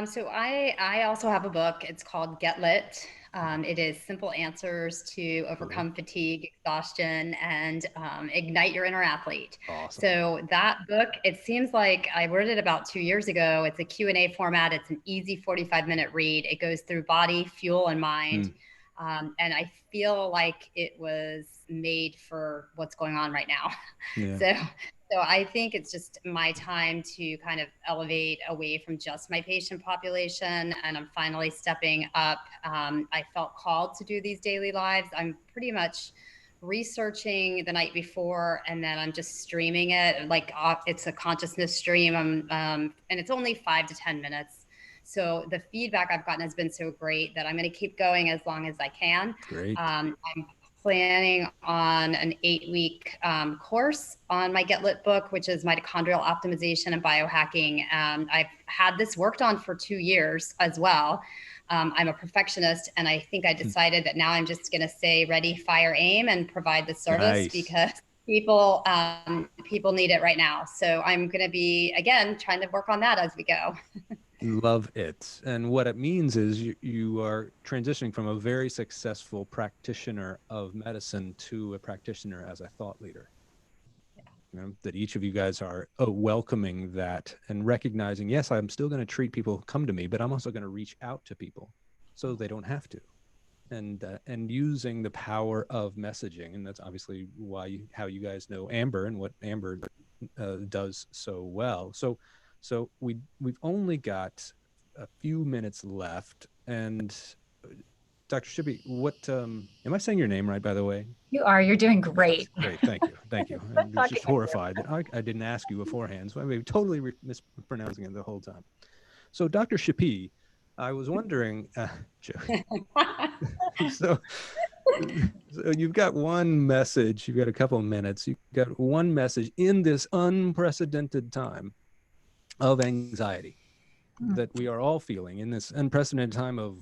So I also have a book. It's called Get Lit. It is simple answers to overcome fatigue, exhaustion, and ignite your inner athlete. Awesome. So that book, it seems like I wrote it about 2 years ago. It's a Q&A format. It's an easy 45-minute read. It goes through body, fuel, and mind. And I feel like it was made for what's going on right now. Yeah. So I think it's just my time to kind of elevate away from just my patient population, and I'm finally stepping up. I felt called to do these daily lives. I'm pretty much researching the night before, and then I'm just streaming it like it's a consciousness stream. And it's only 5 to 10 minutes. So the feedback I've gotten has been so great that I'm going to keep going as long as I can. Great. I'm planning on an 8-week course on my Get Lit book, which is mitochondrial optimization and biohacking. I've had this worked on for 2 years as well. I'm a perfectionist, and I think I decided that now I'm just going to say ready, fire, aim, and provide the service because people need it right now. So I'm going to be, again, trying to work on that as we go. Love it. And what it means is you are transitioning from a very successful practitioner of medicine to a practitioner as a thought leader. Yeah. That each of you guys are welcoming that and recognizing, yes, I'm still going to treat people who come to me, but I'm also going to reach out to people so they don't have to. And using the power of messaging. And that's obviously how you guys know Amber and what Amber does so well. So we've only got a few minutes left, and Dr. Shippy, what am I saying your name right, by the way? You are. You're doing great. Great, thank you. I was just horrified that I didn't ask you beforehand, so I'm totally mispronouncing it the whole time. So, Dr. Shippy, I was wondering, So you've got one message, you've got a couple of minutes, you've got one message in this unprecedented time of anxiety that we are all feeling, in this unprecedented time of,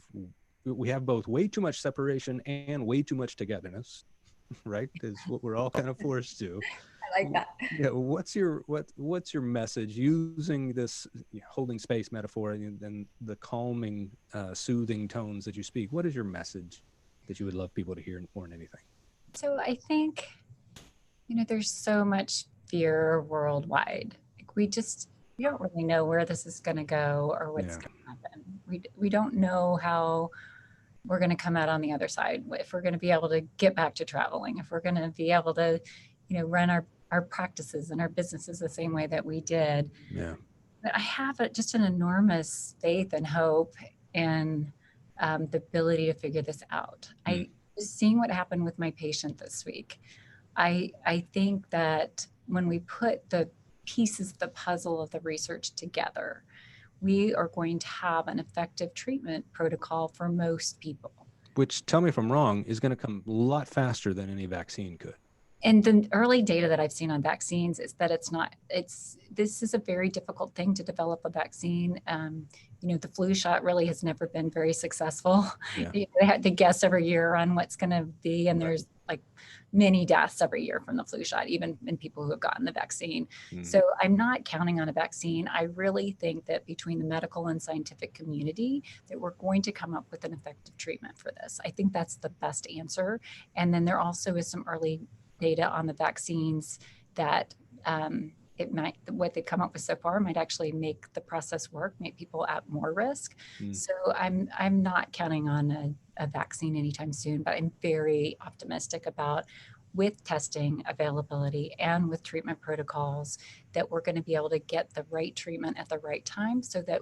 we have both way too much separation and way too much togetherness, right? Is what we're all kind of forced to. I like that. Yeah. What's your message using this holding space metaphor and the calming, soothing tones that you speak? What is your message that you would love people to hear more than anything? So I think, there's so much fear worldwide. Like we don't really know where this is going to go or what's going to happen. We don't know how we're going to come out on the other side, if we're going to be able to get back to traveling, if we're going to be able to, run our practices and our businesses the same way that we did. Yeah. But I have just an enormous faith and hope and the ability to figure this out. I was seeing what happened with my patient this week. I think that when we put the pieces of the puzzle of the research together, we are going to have an effective treatment protocol for most people. Which, tell me if I'm wrong, is going to come a lot faster than any vaccine could. And the early data that I've seen on vaccines is that this is a very difficult thing to develop a vaccine. The flu shot really has never been very successful. Yeah. They had to guess every year on what's going to be, and there's like many deaths every year from the flu shot, even in people who have gotten the vaccine. So I'm not counting on a vaccine. I really think that between the medical and scientific community, that we're going to come up with an effective treatment for this. I think that's the best answer. And then there also is some early data on the vaccines that what they've come up with so far might actually make the process work, make people at more risk. So I'm not counting on a vaccine anytime soon, but I'm very optimistic about, with testing availability and with treatment protocols, that we're going to be able to get the right treatment at the right time so that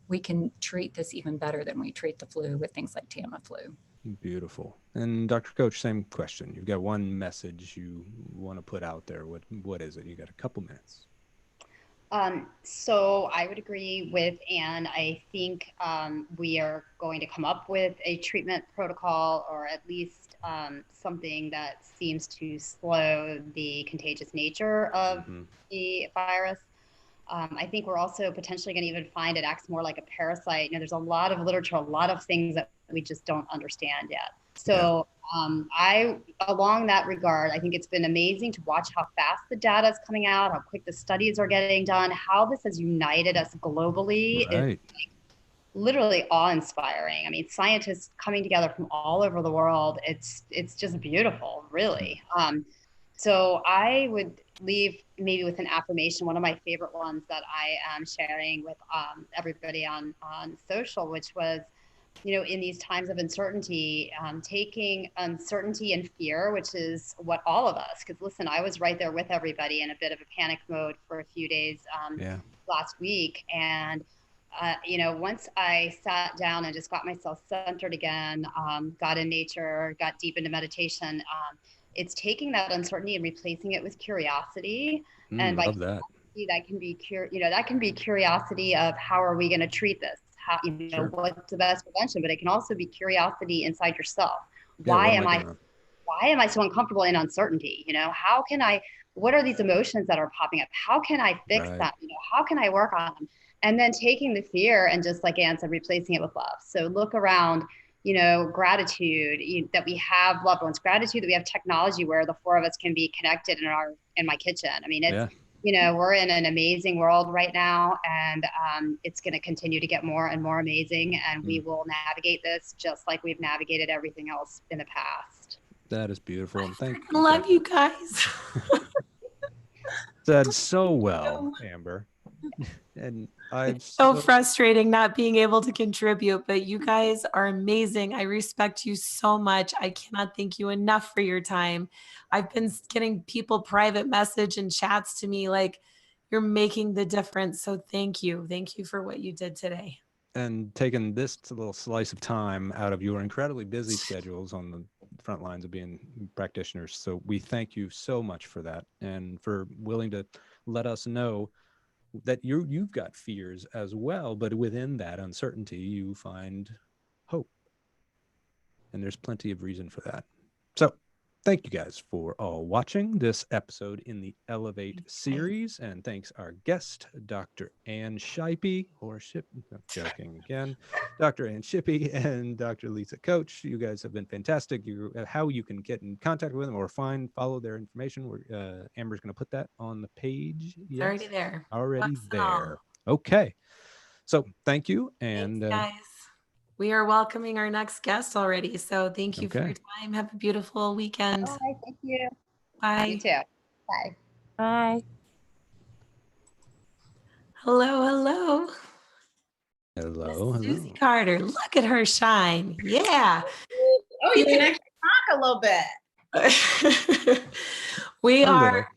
we can treat this even better than we treat the flu with things like Tamiflu. Beautiful. And Dr. Koche, same question. You've got one message you want to put out there. What is it? You got a couple minutes. So I would agree with Anne. I think we are going to come up with a treatment protocol, or at least something that seems to slow the contagious nature of the virus. I think we're also potentially going to even find it acts more like a parasite. There's a lot of literature, a lot of things that we just don't understand yet. So along that regard, I think it's been amazing to watch how fast the data is coming out, how quick the studies are getting done, how this has united us globally. Right. It's literally awe-inspiring. I mean, scientists coming together from all over the world. It's just beautiful, really. So I would leave maybe with an affirmation, one of my favorite ones that I am sharing with everybody on social, which was, in these times of uncertainty, taking uncertainty and fear, which is what all of us, because listen, I was right there with everybody in a bit of a panic mode for a few days last week. And, once I sat down and just got myself centered again, got in nature, got deep into meditation, it's taking that uncertainty and replacing it with curiosity. And by that can be that can be curiosity of, how are we going to treat this? How, what's the best prevention? But it can also be curiosity inside yourself. Why am I so uncomfortable in uncertainty? What are these emotions that are popping up? How can I fix that? How can I work on them? And then taking the fear and, just like Anne said, replacing it with love. So look around, gratitude that we have loved ones, gratitude that we have technology where the four of us can be connected in my kitchen. I mean, it's, we're in an amazing world right now, and it's going to continue to get more and more amazing, and we will navigate this just like we've navigated everything else in the past. That is beautiful. And thank I love you guys. Said so well, Amber. And I'm so frustrating not being able to contribute, but you guys are amazing. I respect you so much. I cannot thank you enough for your time. I've been getting people private message and chats to me like, you're making the difference. So thank you. Thank you for what you did today. And taking this little slice of time out of your incredibly busy schedules on the front lines of being practitioners. So we thank you so much for that, and for willing to let us know that you've got fears as well, but within that uncertainty, you find hope. And there's plenty of reason for that. So thank you guys for all watching this episode in the Elevate series. And thanks our guest, Dr. Ann Shippy, or Shippy, I'm joking again, Dr. Ann Shippy and Dr. Lisa Koche. You guys have been fantastic. How you can get in contact with them or follow their information. Amber's going to put that on the page. It's already there. Already Bucks and all. there. Okay. So thank you. And Thanks, guys. We are welcoming our next guest already. So thank you for Okay. your time. Have a beautiful weekend. All right, thank you. Bye. You too. Bye. Bye. Hello, hello. hello. Susie Carter. Look at her shine. Yeah. Oh, you can actually talk a little bit. we A are little.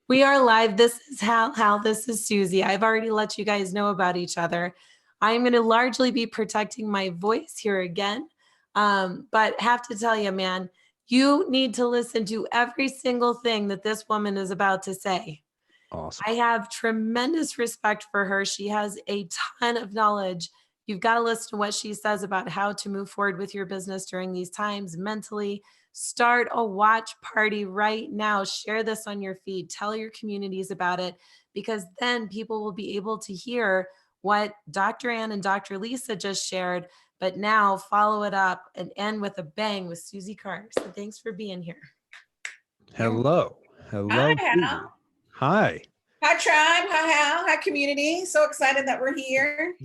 we are live. This is Hal. This is Susie. I've already let you guys know about each other. I'm going to largely be protecting my voice here again. But have to tell you, man, you need to listen to every single thing that this woman is about to say. Awesome. I have tremendous respect for her. She has a ton of knowledge. You've got to listen to what she says about how to move forward with your business during these times mentally. Start a watch party right now. Share this on your feed. Tell your communities about it, because then people will be able to hear what Dr. Ann and Dr. Lisa just shared, but now follow it up and end with a bang with Susie Carter. So thanks for being here. Hello. Hi, Susie. Hal. Hi. Hi, tribe. Hi, Hal. Hi, community. So excited that we're here.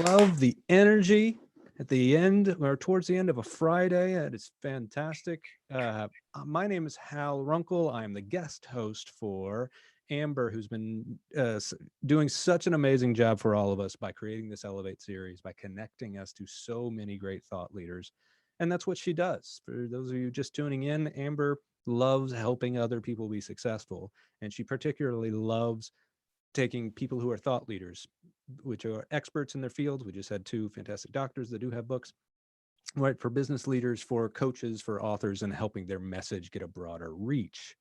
Love the energy at the end or towards the end of a Friday. It is fantastic. My name is Hal Runkel. I am the guest host for Amber, who's been doing such an amazing job for all of us by creating this Elevate series, by connecting us to so many great thought leaders. And that's what she does. For those of you just tuning in, Amber loves helping other people be successful. And she particularly loves taking people who are thought leaders, which are experts in their fields. We just had two fantastic doctors that do have books, right? For business leaders, for coaches, for authors, and helping their message get a broader reach.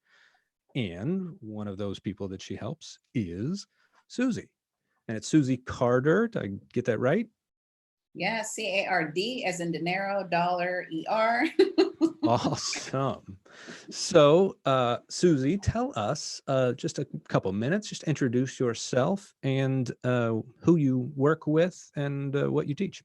And one of those people that she helps is Susie. And it's Susie Carter. Did I get that right? Yeah, C-A-R-D as in dinero, dollar, E-R. Awesome. So, Susie, tell us just a couple minutes, just introduce yourself and who you work with and what you teach.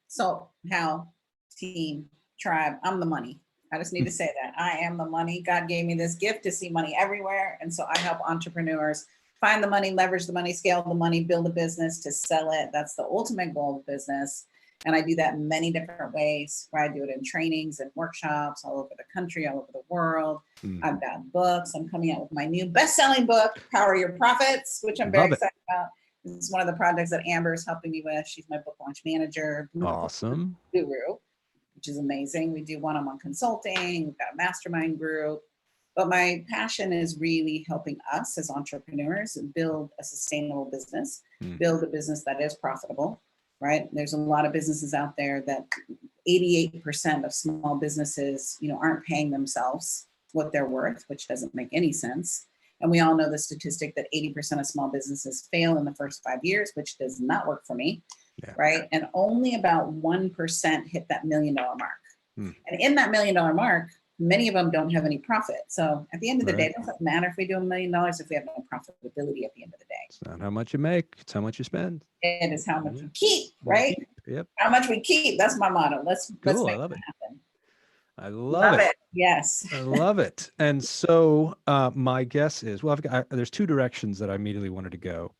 So, Hal, team, tribe, I'm the money. I just need to say that. I am the money. God gave me this gift to see money everywhere. And so I help entrepreneurs find the money, leverage the money, scale the money, build a business to sell it. That's the ultimate goal of business. And I do that in many different ways, where I do it in trainings and workshops all over the country, all over the world. I've got books. I'm coming out with my new best-selling book, Power Your Profits, which I'm very excited about. This is one of the projects that Amber is helping me with. She's my book launch manager. Awesome. Guru, which is amazing. We do one-on-one consulting. We've got a mastermind group. But my passion is really helping us as entrepreneurs build a sustainable business, build a business that is profitable, right? There's a lot of businesses out there that 88% of small businesses, aren't paying themselves what they're worth, which doesn't make any sense. And we all know the statistic that 80% of small businesses fail in the first 5 years, which does not work for me, right? And only about 1% hit that $1 million mark. And in that $1 million mark, many of them don't have any profit. So at the end of the day, it doesn't matter if we do $1 million if we have no profitability at the end of the day. It's not how much you make, it's how much you spend. It is how much we keep, right? Yep. How much we keep. That's my motto. Let's make I it love it. happen. I love it. Yes. I love it. And so my guess is, well, there's two directions that I immediately wanted to go.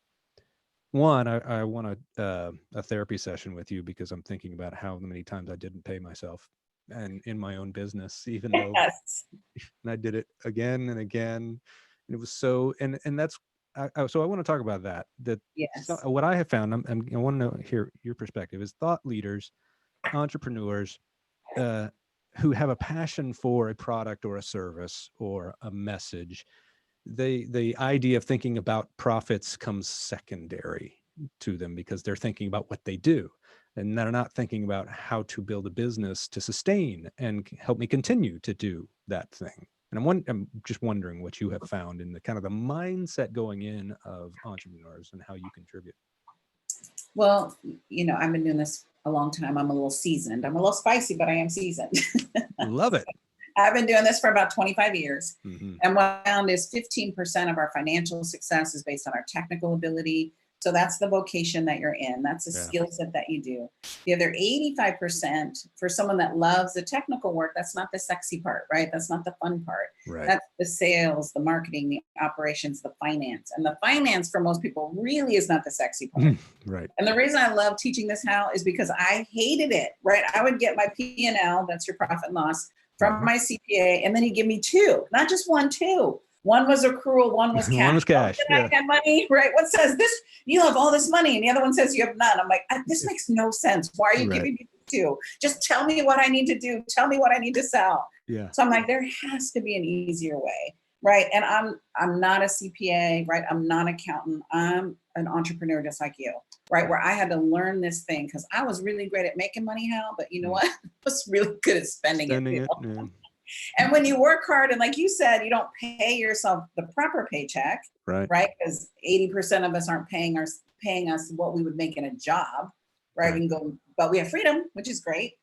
One, I want a therapy session with you because I'm thinking about how many times I didn't pay myself and in my own business, even though and I did it again and again. And it was so, and that's, so I want to talk about that. So what I have found, I want to hear your perspective, is thought leaders, entrepreneurs, who have a passion for a product or a service or a message, the idea of thinking about profits comes secondary to them because they're thinking about what they do. And they're not thinking about how to build a business to sustain and help me continue to do that thing. And I'm just wondering what you have found in the kind of the mindset going in of entrepreneurs and how you contribute. Well, I've been doing this a long time. I'm a little seasoned. I'm a little spicy, but I am seasoned. Love it. I've been doing this for about 25 years. Mm-hmm. And what I found is 15% of our financial success is based on our technical ability. So that's the vocation that you're in. That's the skill set that you do. The other 85% for someone that loves the technical work, that's not the sexy part, right? That's not the fun part. Right. That's the sales, the marketing, the operations, the finance. And the finance for most people really is not the sexy part. Right. And the reason I love teaching this, Hal, is because I hated it, right? I would get my P&L, that's your profit and loss, from my CPA, and then he'd give me two, not just one, two. One was accrual, one was cash. One was cash. I had money, right? One says this, you have all this money, and the other one says you have none. I'm like, this makes no sense. Why are you giving me two? Just tell me what I need to do. Tell me what I need to sell. Yeah. So I'm like, there has to be an easier way, right? And I'm not a CPA, right? I'm not an accountant. I'm an entrepreneur just like you, right? Where I had to learn this thing because I was really great at making money, Hal, but you know what? I was really good at spending it. Yeah. And when you work hard, and like you said, you don't pay yourself the proper paycheck, right? Because 80% of us aren't paying us what we would make in a job, right? We can go, but we have freedom, which is great.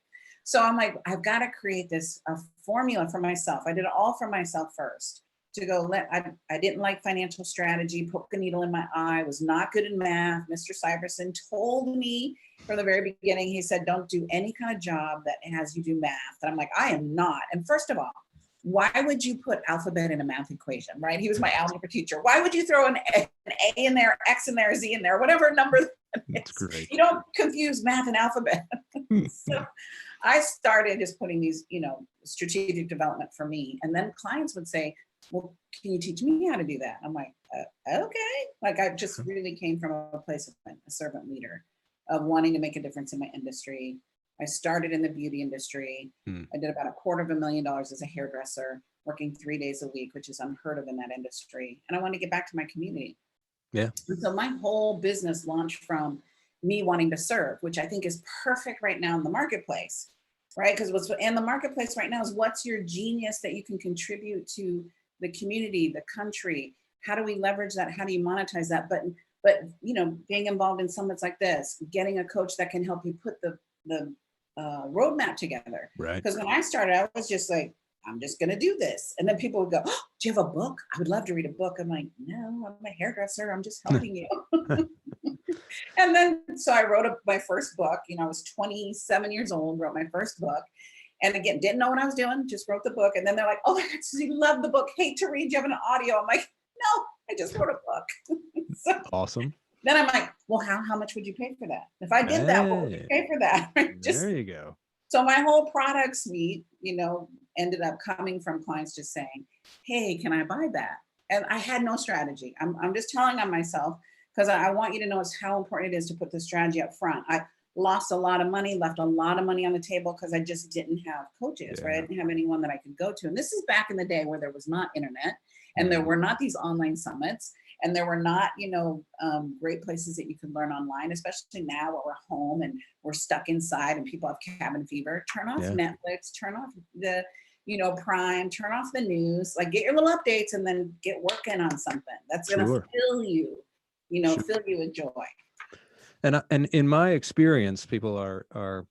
So I'm like, I've got to create a formula for myself. I did it all for myself first. To go, I didn't like financial strategy, poke a needle in my eye, was not good in math. Mr. Syverson told me from the very beginning, he said, don't do any kind of job that has you do math. And I'm like, I am not. And first of all, why would you put alphabet in a math equation, right? He was my algebra teacher. Why would you throw an A in there, X in there, Z in there, whatever number that is? That's great. You don't confuse math and alphabet. So I started just putting these, strategic development for me. And then clients would say, well, can you teach me how to do that? I'm like, okay. Like I just really came from a place of a servant leader, of wanting to make a difference in my industry. I started in the beauty industry. I did about $250,000 as a hairdresser, working 3 days a week, which is unheard of in that industry. And I wanted to get back to my community. Yeah. And so my whole business launched from me wanting to serve, which I think is perfect right now in the marketplace, right? Because what's in the marketplace right now is what's your genius that you can contribute to the community, the country. How do we leverage that? How do you monetize that? But being involved in summits like this, getting a coach that can help you put the roadmap together. Right. Because when I started, I was just like, I'm just going to do this. And then people would go, oh, do you have a book? I would love to read a book. I'm like, no, I'm a hairdresser. I'm just helping you. And then, so I wrote my first book. I was 27 years old, wrote my first book. And again, didn't know what I was doing, just wrote the book. And then they're like, oh my God, Susie, love the book. Hate to read, you have an audio. I'm like, no, I just wrote a book. So awesome. Then I'm like, well, how much would you pay for that? If I did that, what would you pay for that? There you go. So my whole product suite, ended up coming from clients just saying, hey, can I buy that? And I had no strategy. I'm just telling on myself because I want you to know how important it is to put the strategy up front. I lost a lot of money, left a lot of money on the table because I just didn't have coaches, right? I didn't have anyone that I could go to. And this is back in the day where there was not internet and there were not these online summits and there were not, great places that you could learn online, especially now where we're home and we're stuck inside and people have cabin fever. Turn off Netflix, turn off the, Prime, turn off the news, like get your little updates and then get working on something that's going to fill you, fill you with joy. And in my experience, people are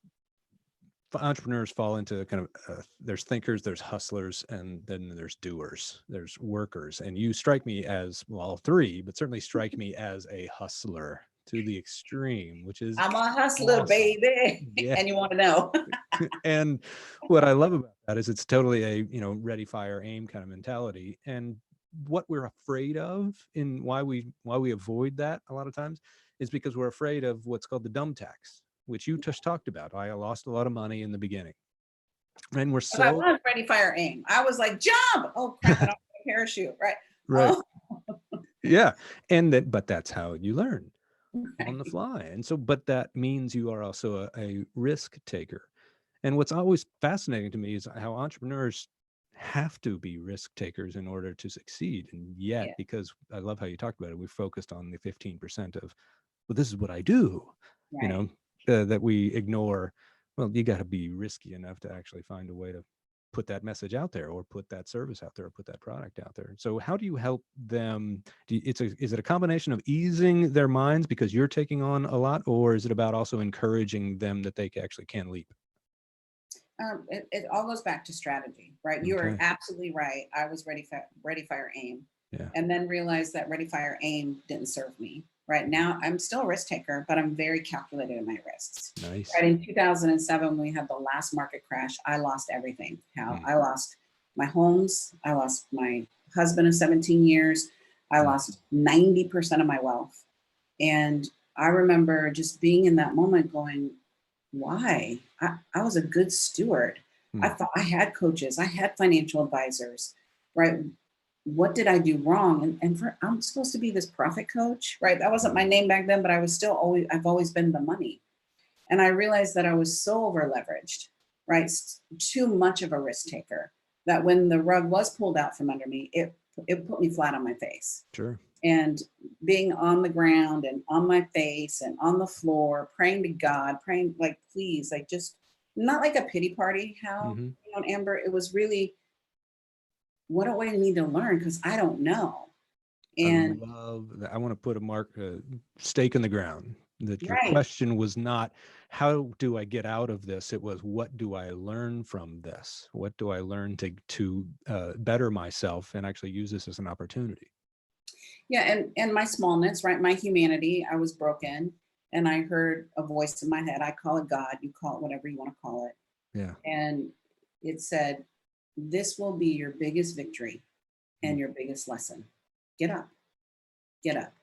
entrepreneurs fall into kind of there's thinkers, there's hustlers, and then there's doers, there's workers. And you strike me as, well, three, but certainly strike me as a hustler to the extreme, which is I'm a hustler, awesome. Baby. Yeah. And you want to know. And what I love about that is it's totally a ready, fire, aim kind of mentality. And what we're afraid of, in why we avoid that a lot of times, is because we're afraid of what's called the dumb tax, which you just talked about. I lost a lot of money in the beginning. And we're so... I was ready, fire, aim. I was like, jump! Oh, crap, I don't have a parachute, right? Right. Oh. Yeah. But that's how you learn on the fly. And so, but that means you are also a risk taker. And what's always fascinating to me is how entrepreneurs have to be risk takers in order to succeed. And yet, because I love how you talked about it, we focused on the 15% of, well, this is what I do, right. That we ignore. Well, you got to be risky enough to actually find a way to put that message out there, or put that service out there, or put that product out there. So how do you help them? Is it a combination of easing their minds because you're taking on a lot, or is it about also encouraging them that they actually can leap? It all goes back to strategy, right? You are Okay. absolutely right. I was ready, fire, aim, Yeah. and then realized that ready, fire, aim didn't serve me. Right now, I'm still a risk taker, but I'm very calculated in my risks. Nice. Right in 2007, when we had the last market crash, I lost everything. I lost my homes. I lost my husband of 17 years. I lost 90% of my wealth. And I remember just being in that moment going, why? I was a good steward. I thought I had coaches, I had financial advisors, right? What did I do wrong? And I'm supposed to be this profit coach, right? That wasn't my name back then, but I was still I've always been the money. And I realized that I was so over leveraged, right? Too much of a risk taker, that when the rug was pulled out from under me, it put me flat on my face. Sure. And being on the ground and on my face and on the floor, praying to God, praying like, please, like just not like a pity party, Hal, you know, Amber, it was really, what do I need to learn? Because I don't know. And I love that. I want to put a stake in the ground that your right. question was not, how do I get out of this? It was, what do I learn from this? What do I learn to better myself and actually use this as an opportunity? Yeah, and my smallness, right? My humanity, I was broken, and I heard a voice in my head. I call it God, you call it whatever you want to call it. Yeah. And it said, this will be your biggest victory and your biggest lesson. Get up. Get up.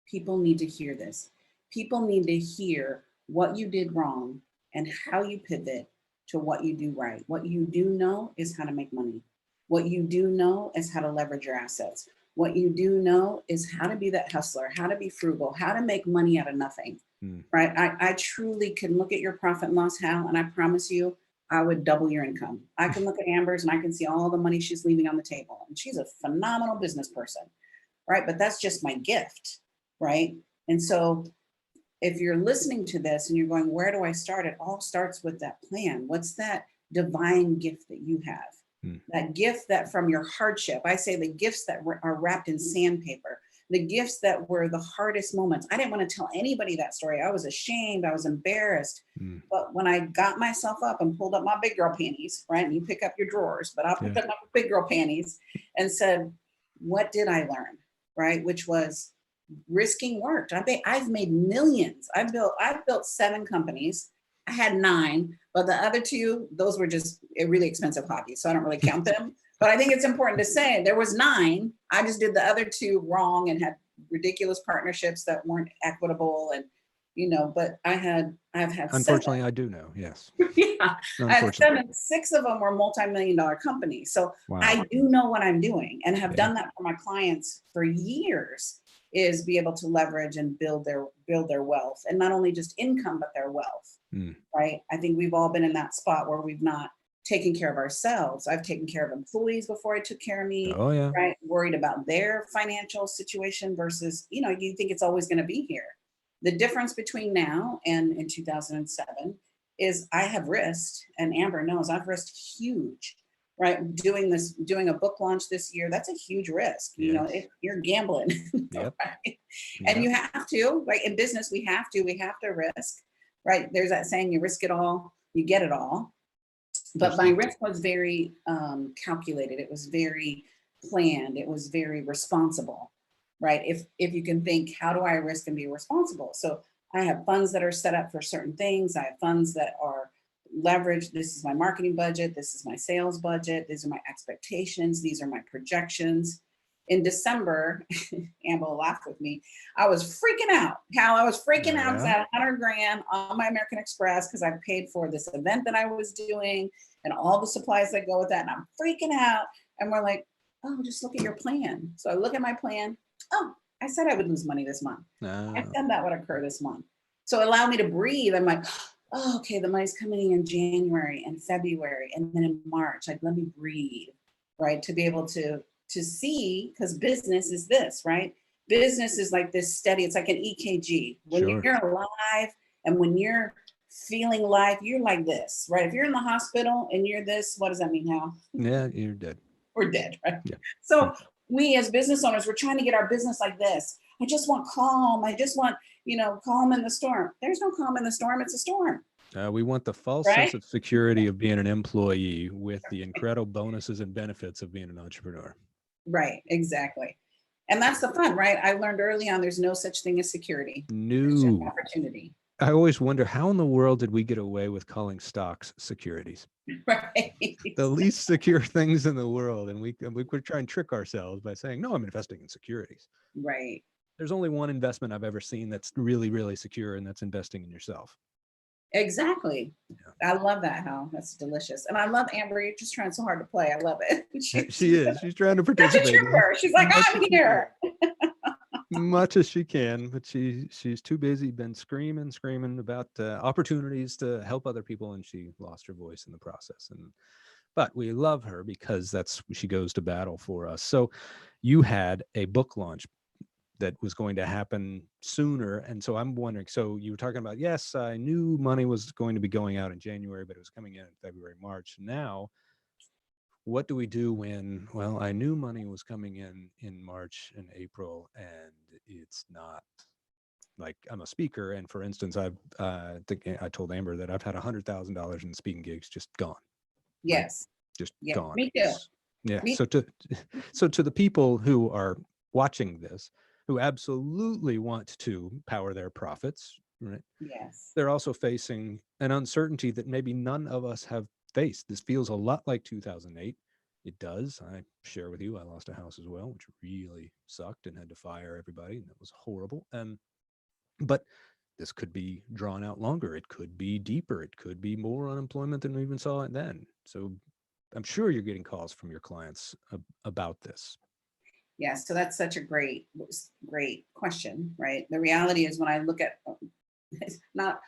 People need to hear this. People need to hear what you did wrong and how you pivot to what you do right. What you do know is how to make money. What you do know is how to leverage your assets. What you do know is how to be that hustler, how to be frugal, how to make money out of nothing, right? I truly can look at your profit and loss, Hal, and I promise you, I would double your income. I can look at Amber's and I can see all the money she's leaving on the table. And she's a phenomenal business person, right? But that's just my gift, right? And so if you're listening to this and you're going, where do I start? It all starts with that plan. What's that divine gift that you have? That gift that from your hardship, I say the gifts that are wrapped in sandpaper, the gifts that were the hardest moments. I didn't want to tell anybody that story. I was ashamed. I was embarrassed. But when I got myself up and pulled up my big girl panties, right? And you pick up your drawers, but I picked up my big girl panties and said, what did I learn? Right? Which was risking worked. I've made millions. I've built 7 companies. I had 9, but the other 2, those were just really expensive hobbies. So I don't really count them. But I think it's important to say there was 9. I just did the other 2 wrong and had ridiculous partnerships that weren't equitable. And, you know, but I've had Unfortunately, 7. I do know. Yes. Yeah. I have 7. 6 of them were multi-million-dollar companies. So I do know what I'm doing and have done that for my clients for years, is be able to leverage and build their wealth, and not only just income, but their wealth. Right. I think we've all been in that spot where we've not taken care of ourselves. I've taken care of employees before I took care of me. Oh, yeah. Right. Worried about their financial situation versus, you know, you think it's always going to be here. The difference between now and in 2007 is I have risked, and Amber knows I've risked huge, right? Doing a book launch this year, that's a huge risk. You know, if you're gambling, right? And you have to, right? In business, we have to risk, right? There's that saying, you risk it all, you get it all. But my risk was very calculated. It was very planned. It was very responsible, right? If you can think, how do I risk and be responsible? So I have funds that are set up for certain things. I have funds that are leveraged. This is my marketing budget. This is my sales budget. These are my expectations. These are my projections. In December, Amber will laugh with me, I was freaking out. I was freaking out because I had $100,000 on my American Express because I paid for this event that I was doing and all the supplies that go with that. And I'm freaking out. And we're like, oh, just look at your plan. So I look at my plan. Oh, I said I would lose money this month. I said that would occur this month. So allow me to breathe. I'm like, oh, okay, the money's coming in January and February and then in March. Like, let me breathe, right? To be able to see, because business is this, right? Business is like this steady, it's like an EKG. When you're alive and when you're feeling life, you're like this, right? If you're in the hospital and you're this, what does that mean, Hal? Yeah, you're dead. We're dead, right? Yeah. So we as business owners, we're trying to get our business like this. I just want calm. I just want, calm in the storm. There's no calm in the storm. It's a storm. We want the false Right? sense of security of being an employee with the incredible bonuses and benefits of being an entrepreneur. Right, exactly. And that's the fun, right? I learned early on there's no such thing as security. There's just No. opportunity. I always wonder, how in the world did we get away with calling stocks securities? Right. The least secure things in the world. And we could try and trick ourselves by saying, no, I'm investing in securities. Right. There's only one investment I've ever seen that's really, really secure, and that's investing in yourself. Exactly. Yeah. I love that, Hal. That's delicious. And I love Amber. You're just trying so hard to play. I love it. She is. She's trying to Such a participate. trooper. She's like, I'm here. Much as she can, but she's too busy, been screaming about opportunities to help other people, and she lost her voice in the process. But we love her because she goes to battle for us. So you had a book launch that was going to happen sooner, and so I'm wondering, so you were talking about, yes, I knew money was going to be going out in January, but it was coming in February, March. Now what do we do when, well, I knew money was coming in March and April, and it's not? Like, I'm a speaker, and for instance, I told Amber that I've had $100,000 in speaking gigs just gone. Yes. Right? Just Yeah, gone. me too. Yeah. Me So to the people who are watching this, who absolutely want to power their profits, right? Yes. They're also facing an uncertainty that maybe none of us have faced. This feels a lot like 2008. It does. I share with you, I lost a house as well, which really sucked, and had to fire everybody, and that was horrible. But this could be drawn out longer. It could be deeper. It could be more unemployment than we even saw it then. So I'm sure you're getting calls from your clients about this. Yeah, so that's such a great question, right? The reality is, when I look at not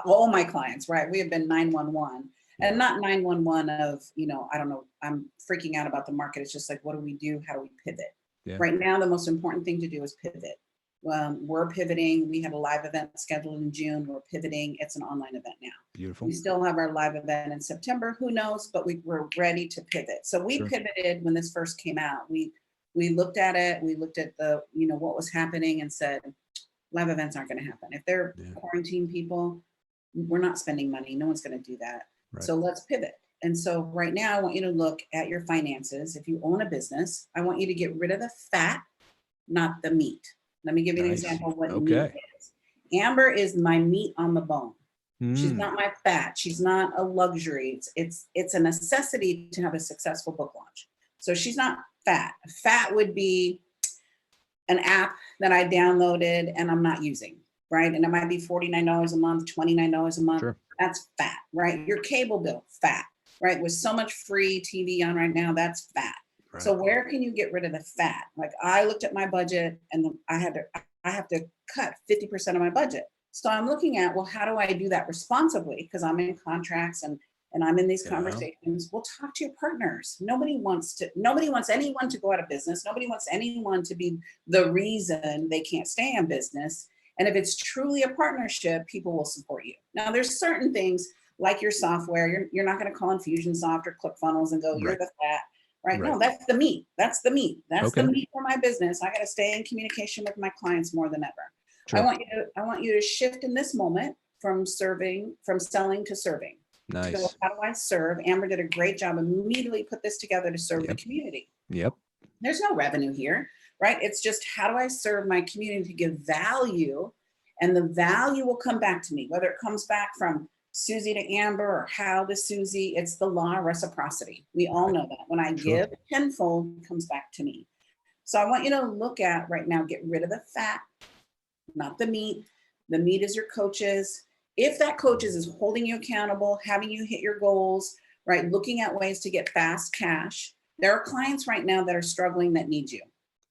all my clients, right? We have been 911, and not 911 of, I don't know, I'm freaking out about the market. It's just like, what do we do? How do we pivot? Yeah. Right now, the most important thing to do is pivot. We're pivoting. We had a live event scheduled in June. We're pivoting. It's an online event now. Beautiful. We still have our live event in September. Who knows? But we're ready to pivot. So we pivoted when this first came out. We looked at it. We looked at the, what was happening, and said, live events aren't going to happen. If they're quarantine people, we're not spending money. No one's going to do that. Right. So let's pivot. And so right now, I want you to look at your finances. If you own a business, I want you to get rid of the fat, not the meat. Let me give you an example of what meat is. Amber is my meat on the bone. She's not my fat. She's not a luxury. It's a necessity to have a successful book launch. So she's not fat. Fat would be an app that I downloaded and I'm not using, right? And it might be $49 a month, $29 a month. Sure. That's fat, right? Your cable bill, fat, right? With so much free TV on right now, that's fat. Right. So where can you get rid of the fat? Like, I looked at my budget, and I have to cut 50% of my budget. So I'm looking at, well, how do I do that responsibly? Because I'm in contracts and I'm in these conversations. Well, talk to your partners. Nobody wants anyone to go out of business. Nobody wants anyone to be the reason they can't stay in business. And if it's truly a partnership, people will support you. Now, there's certain things like your software. You're not going to call Infusionsoft or ClickFunnels and go, you're the fat. Right? No, that's the meat. That's the meat. That's the meat for my business. I got to stay in communication with my clients more than ever. Sure. I want you to shift in this moment from selling to serving. Nice. So how do I serve? Amber did a great job. Immediately put this together to serve the community. Yep. There's no revenue here, right? It's just, how do I serve my community to give value? And the value will come back to me, whether it comes back from Susie to Amber or Hal to Susie. It's the law of reciprocity. We all know that. When I give, tenfold comes back to me. So I want you to look at right now, get rid of the fat, not the meat. The meat is your coaches. If that coaches is holding you accountable, having you hit your goals, right? Looking at ways to get fast cash. There are clients right now that are struggling that need you.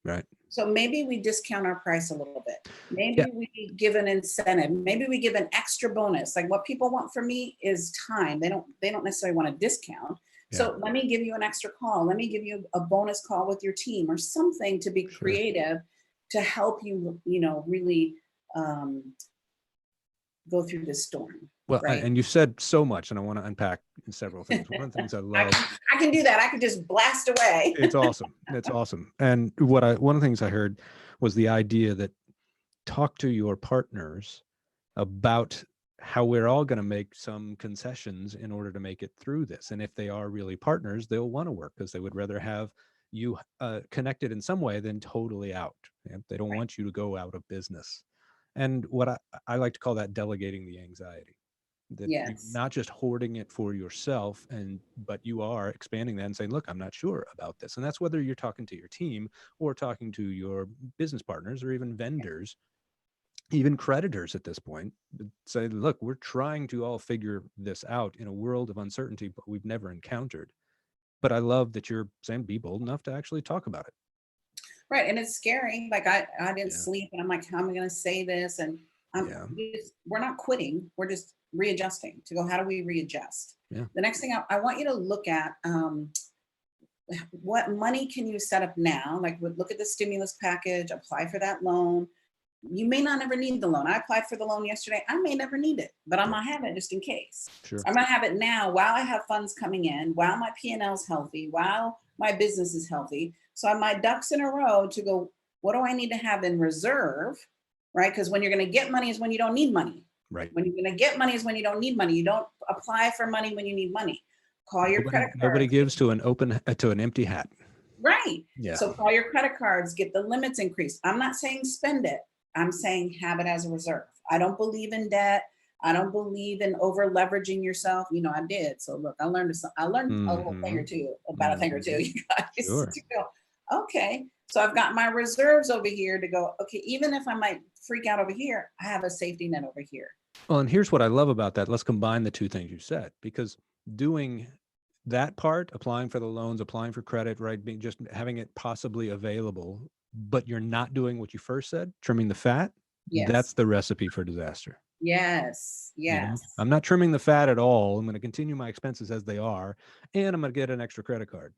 Right. So maybe we discount our price a little bit. Maybe we give an incentive. Maybe we give an extra bonus. Like, what people want from me is time. They don't necessarily want a discount. Yeah. So let me give you an extra call. Let me give you a bonus call with your team or something to be creative to help you, really go through this storm. Well, and you've said so much, and I want to unpack several things. One of the things I love. I can do that. I can just blast away. It's awesome. It's awesome. And one of the things I heard was the idea that talk to your partners about how we're all going to make some concessions in order to make it through this. And if they are really partners, they'll want to work because they would rather have you connected in some way than totally out. They don't want you to go out of business. And what I like to call that delegating the anxiety. That you're not just hoarding it for yourself, but you are expanding that and saying, look, I'm not sure about this. And that's whether you're talking to your team or talking to your business partners or even vendors, even creditors at this point. Say, look, we're trying to all figure this out in a world of uncertainty, but we've never encountered. But I love that you're saying be bold enough to actually talk about it. Right. And it's scary. Like I didn't sleep and I'm like, how am I going to say this? And we're not quitting. We're just readjusting to go, how do we readjust? The next thing I want you to look at, what money can you set up now? Like look at the stimulus package, apply for that loan. You may not ever need the loan. I applied for the loan yesterday. I may never need it, but I'm gonna have it just in case. I'm gonna have it now while I have funds coming in, while my P&L is healthy, while my business is healthy. So I have my ducks in a row to go, what do I need to have in reserve, right? Because when you're gonna get money is when you don't need money. Right. When you're gonna get money is when you don't need money. You don't apply for money when you need money. Call your credit cards. Nobody gives to an empty hat. Right. Yeah. So call your credit cards, get the limits increased. I'm not saying spend it. I'm saying have it as a reserve. I don't believe in debt. I don't believe in over leveraging yourself. You know, I did. So look, I learned a little thing or two, about a thing or two, you guys, to go, okay. So I've got my reserves over here to go, okay, even if I might freak out over here, I have a safety net over here. Well, and here's what I love about that. Let's combine the two things you said, because doing that part, applying for the loans, applying for credit, right? Just having it possibly available, but you're not doing what you first said, trimming the fat. That's the recipe for disaster. Yes. You know? I'm not trimming the fat at all. I'm going to continue my expenses as they are, and I'm going to get an extra credit card.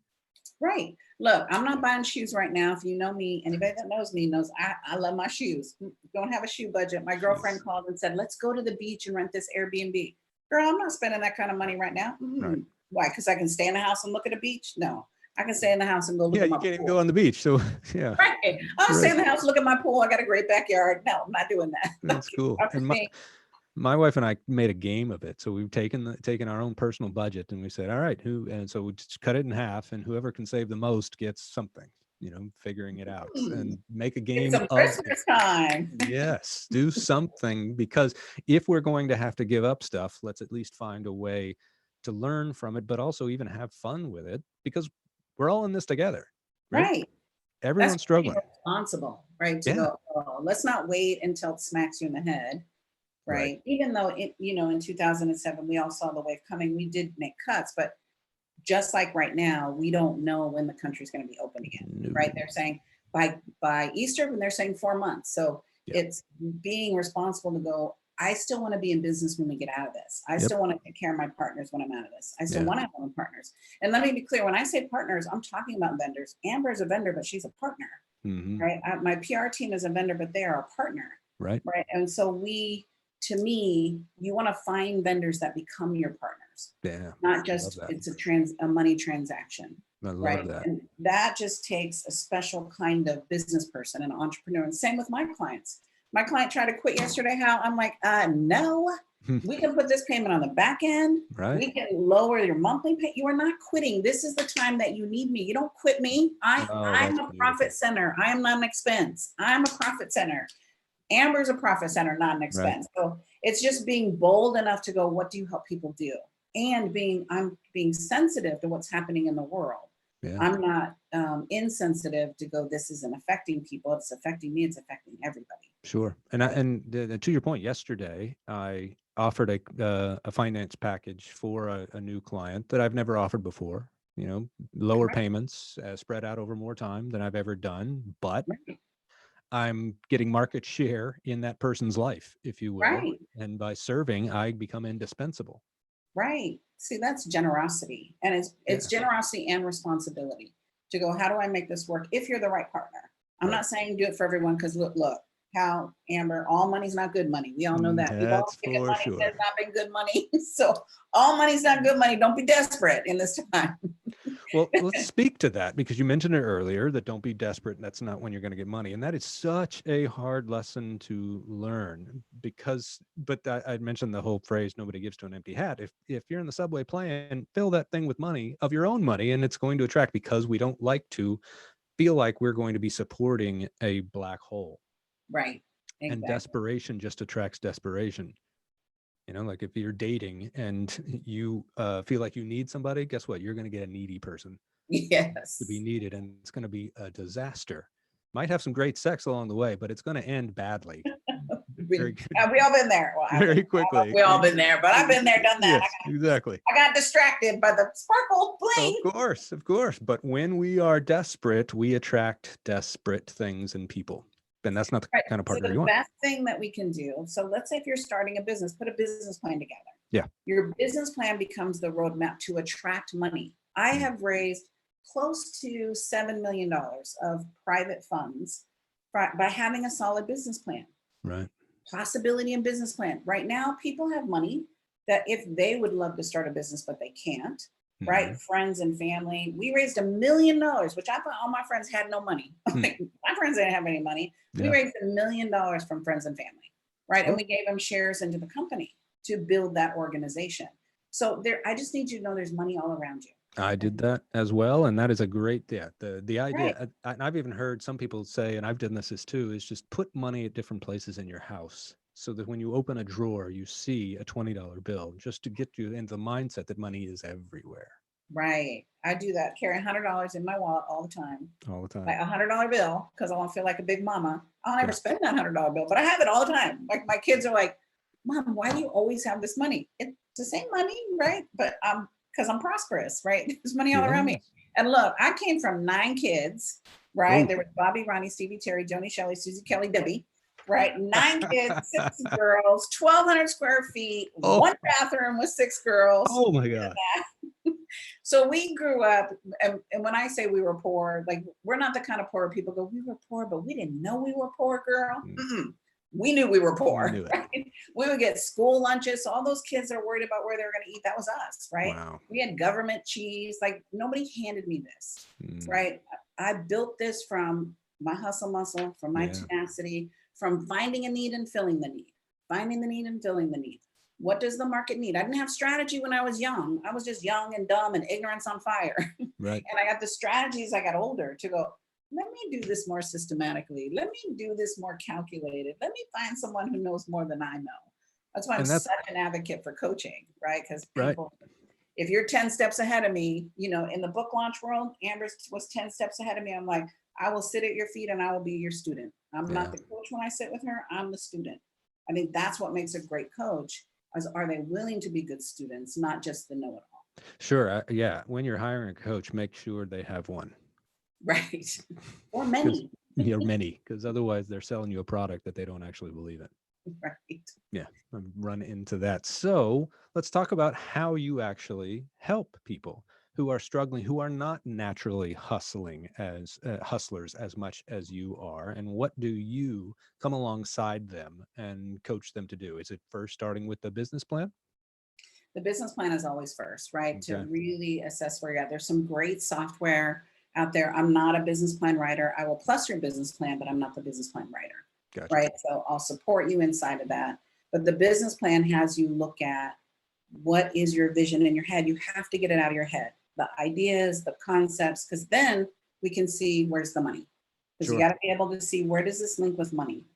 Right. Look, I'm not buying shoes right now. If you know me, anybody that knows me knows I love my shoes. Don't have a shoe budget. My girlfriend called and said, let's go to the beach and rent this Airbnb. Girl, I'm not spending that kind of money right now. Right. Why? Because I can stay in the house and look at a beach? No. I can stay in the house and go look at my pool. Yeah, you can't even go on the beach. So, yeah. Right. I'll stay in the house, look at my pool. I got a great backyard. No, I'm not doing that. That's cool. And my wife and I made a game of it. So we've taken our own personal budget and we said, all right, and so we just cut it in half, and whoever can save the most gets something, you know, figuring it out and make a game of Christmas time. Yes, do something, because if we're going to have to give up stuff, let's at least find a way to learn from it, but also even have fun with it, because we're all in this together. Right. Everyone's struggling. Responsible, right? To go, oh, let's not wait until it smacks you in the head. Right. Even though, in 2007, we all saw the wave coming, we did make cuts, but just like right now, we don't know when the country's going to be open again, right? They're saying by Easter, and they're saying 4 months. So it's being responsible to go, I still want to be in business when we get out of this. I still want to take care of my partners when I'm out of this. I still want to have my own partners. And let me be clear, when I say partners, I'm talking about vendors. Amber is a vendor, but she's a partner, right? My PR team is a vendor, but they are a partner, right? And so to me, you want to find vendors that become your partners. Yeah. Not just it's a money transaction. I love that. And that just takes a special kind of business person, an entrepreneur. And same with my clients. My client tried to quit yesterday. Hal, I'm like, no, we can put this payment on the back end. Right. We can lower your monthly pay. You are not quitting. This is the time that you need me. You don't quit me. I'm a profit center. I am not an expense. I'm a profit center. Amber's a profit center, not an expense. Right. So it's just being bold enough to go, what do you help people do? And I'm being sensitive to what's happening in the world. Yeah. I'm not insensitive to go, this isn't affecting people. It's affecting me. It's affecting everybody. Sure. And to your point, yesterday, I offered a finance package for a new client that I've never offered before, lower payments spread out over more time than I've ever done, but I'm getting market share in that person's life, if you will. Right. And by serving, I become indispensable. Right. See, that's generosity. And it's generosity and responsibility to go, how do I make this work? If you're the right partner. I'm not saying do it for everyone, because look, Hal, Amber, all money's not good money. We all know that. We've all taken money that's not been good money. So all money's not good money. Don't be desperate in this time. Well, let's speak to that, because you mentioned it earlier that don't be desperate. That's not when you're going to get money. And that is such a hard lesson to learn, because, but I mentioned the whole phrase, nobody gives to an empty hat. If you're in the subway playing, fill that thing with money, of your own money, and it's going to attract, because we don't like to feel like we're going to be supporting a black hole. Right. Exactly. And desperation just attracts desperation. You know, like if you're dating and you feel like you need somebody, guess what? You're going to get a needy person Yes. to be needed, and it's going to be a disaster. Might have some great sex along the way, but it's going to end badly. Very good. We all been there. Well, Very quickly. We all been there, but I've been there, done that. Yes, exactly. I got distracted by the sparkle bling. Of course. But when we are desperate, we attract desperate things and people. And that's not the kind of partner you want. The best thing that we can do. So let's say if you're starting a business, put a business plan together. Yeah. Your business plan becomes the roadmap to attract money. I have raised close to $7 million of private funds by having a solid business plan. Right. Possibility and business plan. Right now, people have money that if they would love to start a business, but they can't. Right? Friends and family. We raised $1 million, which I thought all my friends had no money. Like, my friends didn't have any money. We raised $1 million from friends and family, right? And we gave them shares into the company to build that organization. So I just need you to know there's money all around you. I did that as well. And that is a great, the idea. Right. I've even heard some people say, and I've done this too, is just put money at different places in your house, so that when you open a drawer, you see a $20 bill, just to get you into the mindset that money is everywhere. Right. I do that. Carry $100 in my wallet all the time. All the time. Like a $100 bill, because I want to feel like a big mama. I'll never spend that $100 bill, but I have it all the time. Like my kids are like, Mom, why do you always have this money? It's the same money, right? But because I'm prosperous, right? There's money all around me. And look, I came from 9 kids, right? Ooh. There was Bobby, Ronnie, Stevie, Terry, Joni, Shelley, Susie, Kelly, Debbie. Right, 9 kids, 6 girls, 1,200 square feet, 1 bathroom with 6 girls. Oh my God. So we grew up, and when I say we were poor, like we're not the kind of poor people go, we were poor, but we didn't know we were poor, girl. We knew we were poor. We, right? We would get school lunches. So all those kids are worried about where they were going to eat. That was us, right? Wow. We had government cheese. Like nobody handed me this, right? I built this from my hustle muscle, from my tenacity, from finding a need and filling the need, finding the need and filling the need. What does the market need? I didn't have strategy when I was young. I was just young and dumb and ignorance on fire. Right. And I got the strategies I got older to go, let me do this more systematically. Let me do this more calculated. Let me find someone who knows more than I know. That's why I'm such an advocate for coaching, right? Because people, if you're 10 steps ahead of me, you know, in the book launch world, Amber was 10 steps ahead of me. I'm like, I will sit at your feet and I will be your student. I'm not the coach when I sit with her, I'm the student. I think that's what makes a great coach, is are they willing to be good students, not just the know-it-all. Sure, when you're hiring a coach, make sure they have one. Right, or many. Many, because otherwise they're selling you a product that they don't actually believe in. Right. Yeah, I've run into that. So let's talk about how you actually help people who are struggling, who are not naturally hustling as hustlers as much as you are. And what do you come alongside them and coach them to do? Is it first starting with the business plan? The business plan is always first, right? Okay. To really assess where you're at. There's some great software out there. I'm not a business plan writer. I will plus your business plan, but I'm not the business plan writer. Gotcha. Right? So I'll support you inside of that. But the business plan has you look at what is your vision in your head. You have to get it out of your head. The ideas, the concepts, because then we can see where's the money. Because you got to be able to see where does this link with money,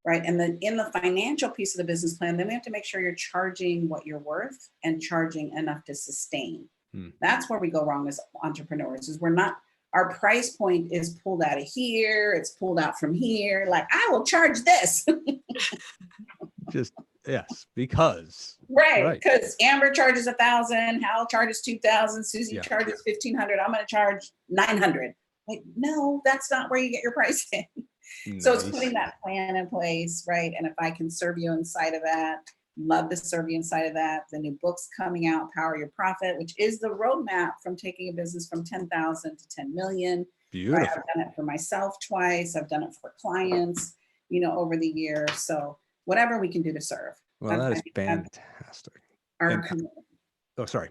right? And then in the financial piece of the business plan, then we have to make sure you're charging what you're worth and charging enough to sustain. That's where we go wrong as entrepreneurs, is we're not, our price point is pulled out of here, it's pulled out from here. Like, I will charge this. Yes, because. Right, because Amber charges 1,000, Hal charges 2,000, Susie charges 1,500. I'm going to charge 900. Like, no, that's not where you get your price in. Nice. So it's putting that plan in place, right? And if I can serve you inside of that, love to serve you inside of that. The new book's coming out, Power Your Profit, which is the roadmap from taking a business from 10,000 to 10 million. Beautiful. Right? I've done it for myself twice. I've done it for clients, you know, over the years. So whatever we can do to serve. Well, that is fantastic. Our commitment. Oh, sorry.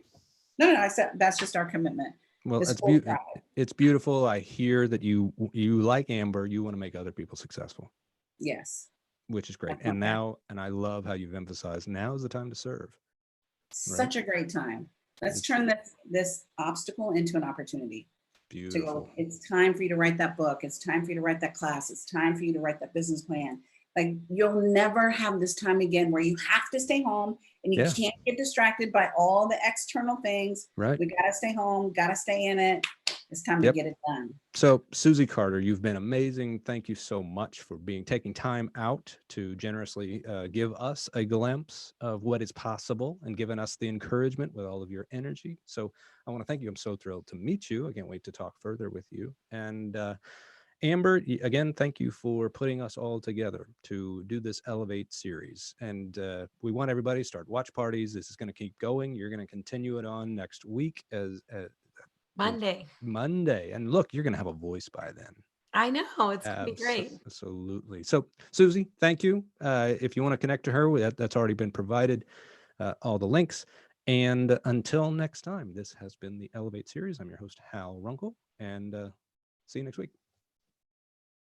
No, I said that's just our commitment. Well, This it's whole crowd. it's beautiful. I hear that you like Amber, you want to make other people successful, Yes. which is great. That's my And passion. now, and I love how you've emphasized now is the time to serve. Such a great time. Let's It's turn this obstacle into an opportunity. To beautiful. go, it's time for you to write that book. It's time for you to write that class. It's time for you to write that business plan. Like, you'll never have this time again where you have to stay home and you Yeah. can't get distracted by all the external things. Right. We got to stay home, got to stay in it. It's time to Yep. get it done. So, Susie Carter, you've been amazing. Thank you so much for taking time out to generously give us a glimpse of what is possible and giving us the encouragement with all of your energy. So I want to thank you. I'm so thrilled to meet you. I can't wait to talk further with you. And Amber, again, thank you for putting us all together to do this Elevate series. And we want everybody to start watch parties. This is going to keep going. You're going to continue it on next week as Monday. And look, you're going to have a voice by then. I know, it's going to be great. Absolutely. So, Susie, thank you. If you want to connect to her, that's already been provided, all the links. And until next time, this has been the Elevate series. I'm your host, Hal Runkel, and see you next week.